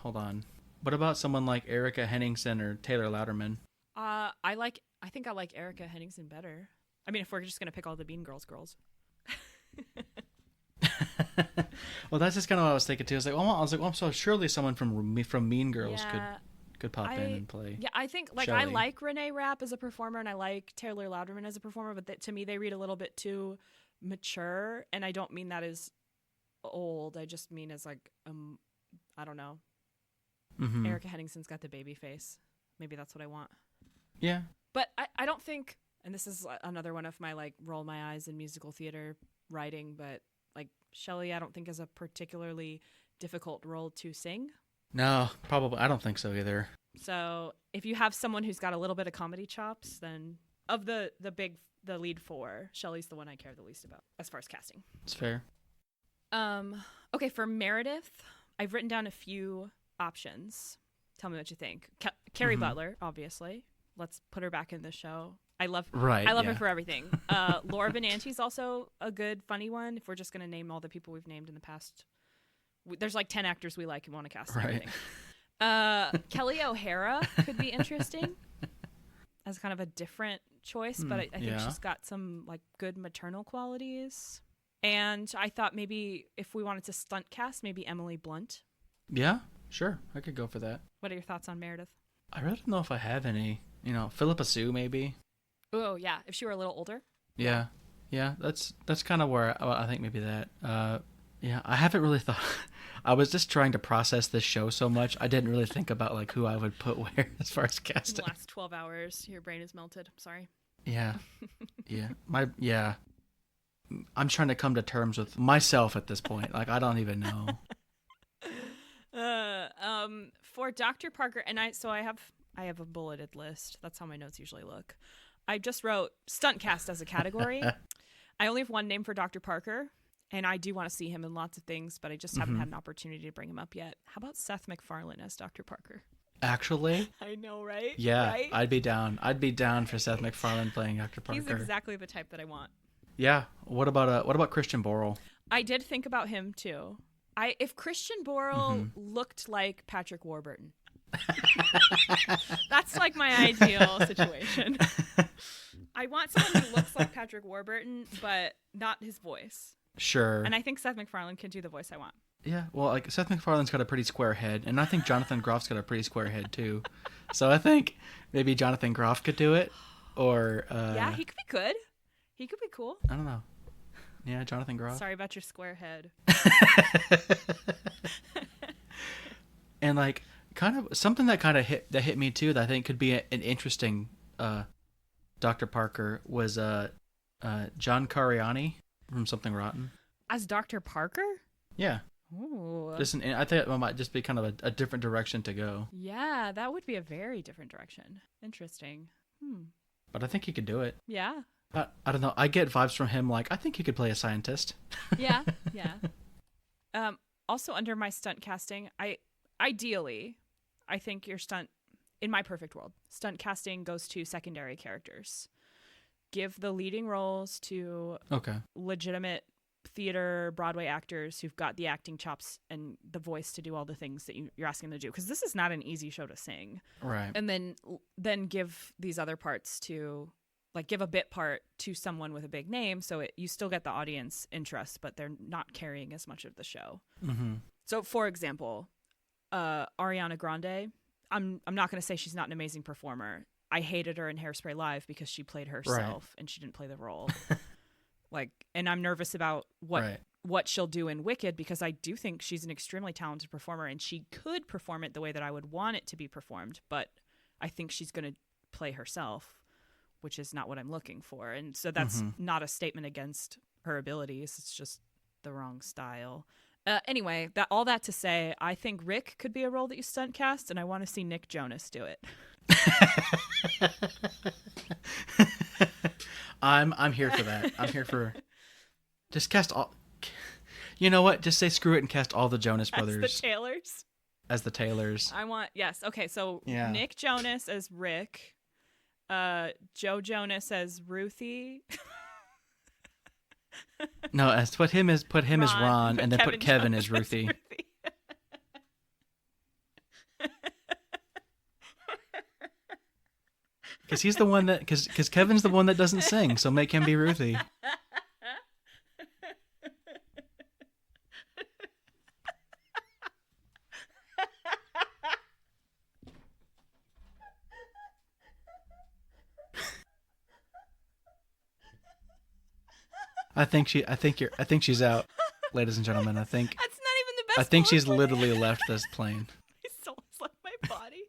[SPEAKER 1] someone like Erica Henningsen or Taylor Louderman?
[SPEAKER 2] I think I like Erica Henningsen better. I mean, if we're just going to pick all the Mean Girls girls.
[SPEAKER 1] Well, that's just kind of what I was thinking too. Well, so surely someone from Mean Girls
[SPEAKER 2] Yeah.
[SPEAKER 1] could pop in and play.
[SPEAKER 2] Yeah, I think I
[SPEAKER 1] Shelley.
[SPEAKER 2] like Renee Rapp as a performer and I like Taylor Louderman as a performer, but to me they read a little bit too mature, and I don't mean that as old. I just mean as like I don't know.
[SPEAKER 1] Mm-hmm.
[SPEAKER 2] Erica Henningsen's got the baby face. Maybe that's what I want.
[SPEAKER 1] Yeah.
[SPEAKER 2] But I don't think, and this is another one of my like roll my eyes in musical theater writing, but like Shelley I don't think is a particularly difficult role to sing.
[SPEAKER 1] No, probably. I don't think so either.
[SPEAKER 2] So if you have someone who's got a little bit of comedy chops, then of the lead four, Shelley's the one I care the least about as far as casting.
[SPEAKER 1] It's fair.
[SPEAKER 2] Okay, for Meredith, I've written down a few options. Tell me what you think. Carrie Butler, obviously. Let's put her back in the show. I love her for everything. Laura Benanti's also a good, funny one. If we're just going to name all the people we've named in the past, there's like 10 actors we like and want to cast.
[SPEAKER 1] Right.
[SPEAKER 2] Kelly O'Hara could be interesting as kind of a different choice, but I think she's got some like good maternal qualities. And I thought maybe if we wanted to stunt cast, maybe Emily Blunt.
[SPEAKER 1] Yeah, sure. I could go for that.
[SPEAKER 2] What are your thoughts on Meredith?
[SPEAKER 1] I really don't know if I have any. Philippa Sue maybe.
[SPEAKER 2] Oh yeah, if she were a little older.
[SPEAKER 1] Yeah, that's kind of where I think maybe that. Yeah, I haven't really thought. I was just trying to process this show so much. I didn't really think about like who I would put where as far as
[SPEAKER 2] In
[SPEAKER 1] casting.
[SPEAKER 2] the last 12 hours, your brain is melted. I'm sorry.
[SPEAKER 1] Yeah, I'm trying to come to terms with myself at this point. Like I don't even know.
[SPEAKER 2] For Dr. Parker, and I have a bulleted list. That's how my notes usually look. I just wrote stunt cast as a category. I only have one name for Dr. Parker, and I do want to see him in lots of things, but I just haven't had an opportunity to bring him up yet. How about Seth MacFarlane as Dr. Parker?
[SPEAKER 1] Actually,
[SPEAKER 2] I know, right?
[SPEAKER 1] yeah,
[SPEAKER 2] right?
[SPEAKER 1] I'd be down. I'd be down for Seth MacFarlane playing Dr. Parker.
[SPEAKER 2] He's exactly the type that I want.
[SPEAKER 1] Yeah. What about Christian Borle?
[SPEAKER 2] I did think about him too. If Christian Borle looked like Patrick Warburton. That's like my ideal situation. I want someone who looks like Patrick Warburton, but not his voice.
[SPEAKER 1] Sure.
[SPEAKER 2] And I think Seth MacFarlane can do the voice I want.
[SPEAKER 1] Yeah, well, like Seth MacFarlane's got a pretty square head, and I think Jonathan Groff's got a pretty square head too. So I think maybe Jonathan Groff could do it, or
[SPEAKER 2] yeah, he could be good. He could be cool.
[SPEAKER 1] I don't know. Yeah, Jonathan Groff.
[SPEAKER 2] Sorry about your square head.
[SPEAKER 1] And like, kind of something that hit me too that I think could be an interesting Dr. Parker was John Cariani from Something Rotten.
[SPEAKER 2] As Dr. Parker?
[SPEAKER 1] Yeah.
[SPEAKER 2] Ooh.
[SPEAKER 1] I think it might just be kind of a different direction to go.
[SPEAKER 2] Yeah, that would be a very different direction. Interesting.
[SPEAKER 1] But I think he could do it.
[SPEAKER 2] Yeah.
[SPEAKER 1] I don't know. I get vibes from him like I think he could play a scientist.
[SPEAKER 2] Yeah. Also under my stunt casting, ideally, I think your stunt, in my perfect world, stunt casting goes to secondary characters. Give the leading roles to legitimate theater, Broadway actors who've got the acting chops and the voice to do all the things that you're asking them to do. Because this is not an easy show to sing.
[SPEAKER 1] Right.
[SPEAKER 2] And then give these other parts to, like, give a bit part to someone with a big name, so you still get the audience interest, but they're not carrying as much of the show.
[SPEAKER 1] Mm-hmm.
[SPEAKER 2] So, for example, Ariana Grande, I'm not going to say she's not an amazing performer. I hated her in Hairspray Live because she played herself and she didn't play the role. And I'm nervous about what she'll do in Wicked, because I do think she's an extremely talented performer and she could perform it the way that I would want it to be performed, but I think she's going to play herself, which is not what I'm looking for. And so that's not a statement against her abilities. It's just the wrong style. Anyway, all that to say, I think Rick could be a role that you stunt cast, and I want to see Nick Jonas do it.
[SPEAKER 1] I'm here for that. I'm here for just cast all. You know what? Just say screw it and cast all the Jonas Brothers
[SPEAKER 2] as the Taylors.
[SPEAKER 1] As the Taylors.
[SPEAKER 2] Yes. Okay. So Nick Jonas as Rick, Joe Jonas as Ruthie.
[SPEAKER 1] No, put him as Ron, and then put Kevin as Ruthie. Because he's the one that, because Kevin's the one that doesn't sing, so make him be Ruthie. I think she's out, ladies and gentlemen. I think
[SPEAKER 2] that's not even the best.
[SPEAKER 1] I think she's literally left this plane.
[SPEAKER 2] My soul has left my body.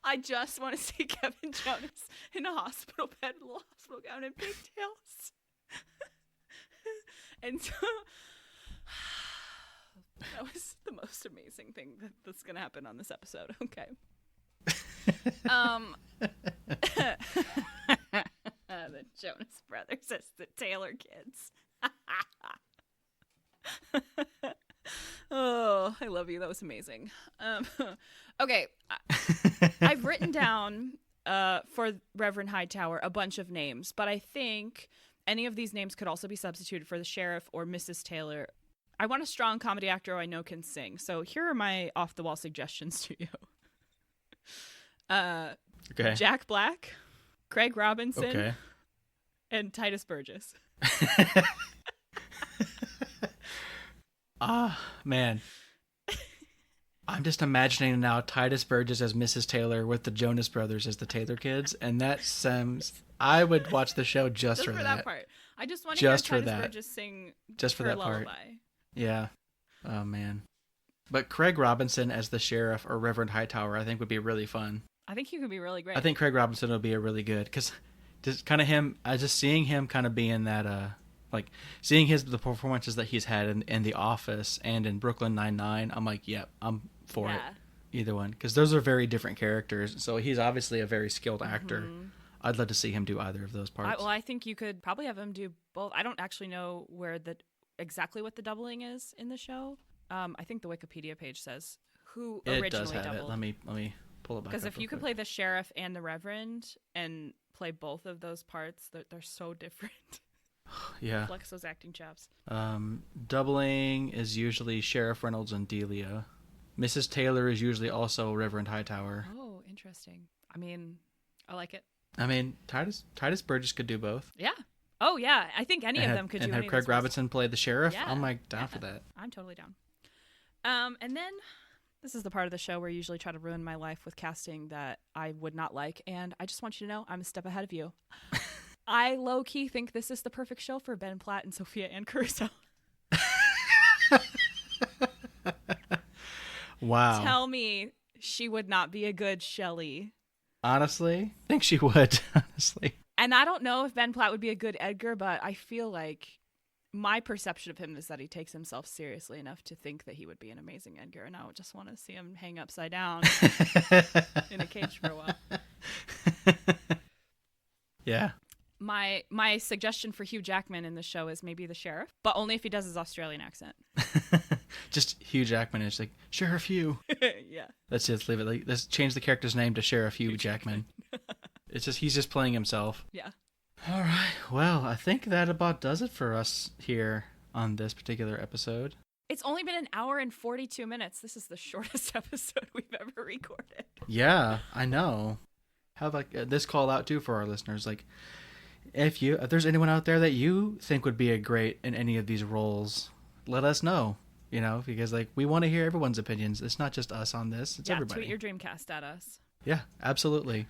[SPEAKER 2] I just want to see Kevin Jonas in a hospital bed, little hospital gown, and pigtails. And so that was the most amazing thing that's going to happen on this episode. Okay. The Jonas Brothers as the Taylor kids. Oh, I love you. That was amazing. Okay. I've written down for Reverend Hightower a bunch of names, but I think any of these names could also be substituted for the sheriff or Mrs. Taylor. I want a strong comedy actor who I know can sing. So here are my off-the-wall suggestions to you.
[SPEAKER 1] Okay.
[SPEAKER 2] Jack Black, Craig Robinson, and Titus Burgess.
[SPEAKER 1] Man. I'm just imagining now Titus Burgess as Mrs. Taylor with the Jonas Brothers as the Taylor kids, and that sounds... I would watch the show just for that
[SPEAKER 2] part. I just want to hear Titus Burgess sing
[SPEAKER 1] just for that
[SPEAKER 2] lullaby.
[SPEAKER 1] Part. Yeah. Oh, man. But Craig Robinson as the sheriff or Reverend Hightower, I think would be really fun.
[SPEAKER 2] I think he could be really great.
[SPEAKER 1] I think Craig Robinson would be a really good, because just kind of him, just seeing him kind of being that, like seeing the performances that he's had in The Office and in Brooklyn Nine-Nine, I'm like, yep, I'm for it. Either one, because those are very different characters. So he's obviously a very skilled actor. Mm-hmm. I'd love to see him do either of those parts.
[SPEAKER 2] I think you could probably have him do both. I don't actually know exactly what the doubling is in the show. I think the Wikipedia page says who originally doubled. It does have it.
[SPEAKER 1] Let me pull it back up.
[SPEAKER 2] Because if you could play the sheriff and the Reverend and play both of those parts, they're so different.
[SPEAKER 1] Yeah.
[SPEAKER 2] Flex those acting chops.
[SPEAKER 1] Doubling is usually Sheriff Reynolds and Delia. Mrs. Taylor is usually also Reverend Hightower.
[SPEAKER 2] Oh, interesting. I mean, I like it.
[SPEAKER 1] I mean, Titus Burgess could do both.
[SPEAKER 2] Yeah. Oh, yeah. I think any of them could do. And
[SPEAKER 1] have Craig Robinson play the sheriff.
[SPEAKER 2] Yeah.
[SPEAKER 1] I'm like down for that.
[SPEAKER 2] I'm totally down. And then this is the part of the show where I usually try to ruin my life with casting that I would not like, and I just want you to know I'm a step ahead of you. I low-key think this is the perfect show for Ben Platt and Sophia Ann Caruso.
[SPEAKER 1] Wow.
[SPEAKER 2] Tell me she would not be a good Shelley.
[SPEAKER 1] Honestly, I think she would, honestly.
[SPEAKER 2] And I don't know if Ben Platt would be a good Edgar, but I feel like my perception of him is that he takes himself seriously enough to think that he would be an amazing Edgar, and I would just want to see him hang upside down in a cage for a while.
[SPEAKER 1] Yeah.
[SPEAKER 2] My suggestion for Hugh Jackman in the show is maybe the sheriff, but only if he does his Australian accent.
[SPEAKER 1] Just Hugh Jackman is like, Sheriff Hugh.
[SPEAKER 2] Yeah.
[SPEAKER 1] Let's just leave it. Like, let's change the character's name to Sheriff Hugh Jackman. He's just playing himself.
[SPEAKER 2] Yeah.
[SPEAKER 1] All right. Well, I think that about does it for us here on this particular episode.
[SPEAKER 2] It's only been an hour and 42 minutes. This is the shortest episode we've ever recorded.
[SPEAKER 1] Yeah, I know. Have like this call out too for our listeners. Like, if there's anyone out there that you think would be a great in any of these roles, let us know. You know, because like we want to hear everyone's opinions. It's not just us on this. It's everybody.
[SPEAKER 2] Tweet your Dreamcast at us.
[SPEAKER 1] Yeah, absolutely.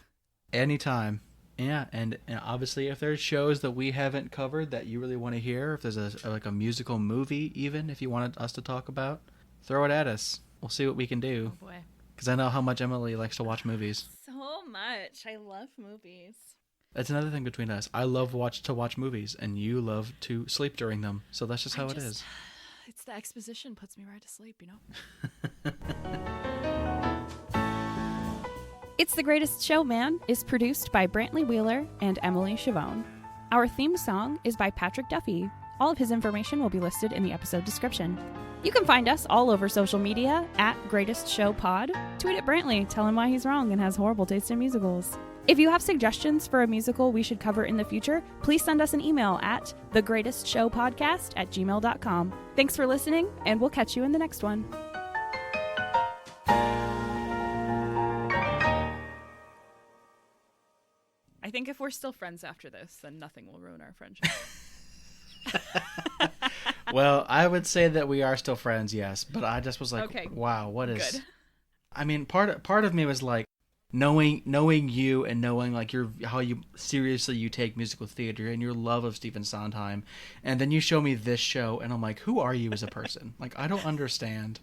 [SPEAKER 1] Anytime. Yeah, and obviously if there's shows that we haven't covered that you really want to hear, if there's a musical movie even, if you wanted us to talk about, throw it at us. We'll see what we can do.
[SPEAKER 2] Oh boy.
[SPEAKER 1] Because I know how much Emily likes to watch movies.
[SPEAKER 2] So much. I love movies.
[SPEAKER 1] That's another thing between us. I love to watch movies, and you love to sleep during them. So that's just how it is.
[SPEAKER 2] It's the exposition puts me right to sleep, you know? It's the Greatest Show, Man is produced by Brantley Wheeler and Emily Chavone. Our theme song is by Patrick Duffy. All of his information will be listed in the episode description. You can find us all over social media at Greatest Show Pod. Tweet at Brantley, tell him why he's wrong and has horrible taste in musicals. If you have suggestions for a musical we should cover in the future, please send us an email at thegreatestshowpodcast@gmail.com. Thanks for listening, and we'll catch you in the next one. I think if we're still friends after this, then nothing will ruin our friendship.
[SPEAKER 1] Well, I would say that we are still friends, yes. But I just was like,
[SPEAKER 2] okay,
[SPEAKER 1] wow, what is...
[SPEAKER 2] Good.
[SPEAKER 1] I mean, part of me was like, knowing you and knowing like how you seriously you take musical theater and your love of Stephen Sondheim, and then you show me this show, and I'm like, who are you as a person? Like, I don't understand.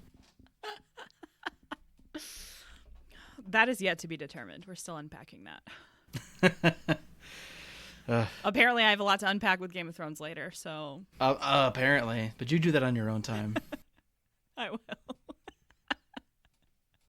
[SPEAKER 2] That is yet to be determined. We're still unpacking that. Apparently I have a lot to unpack with Game of Thrones later, so
[SPEAKER 1] apparently, but you do that on your own time.
[SPEAKER 2] I will.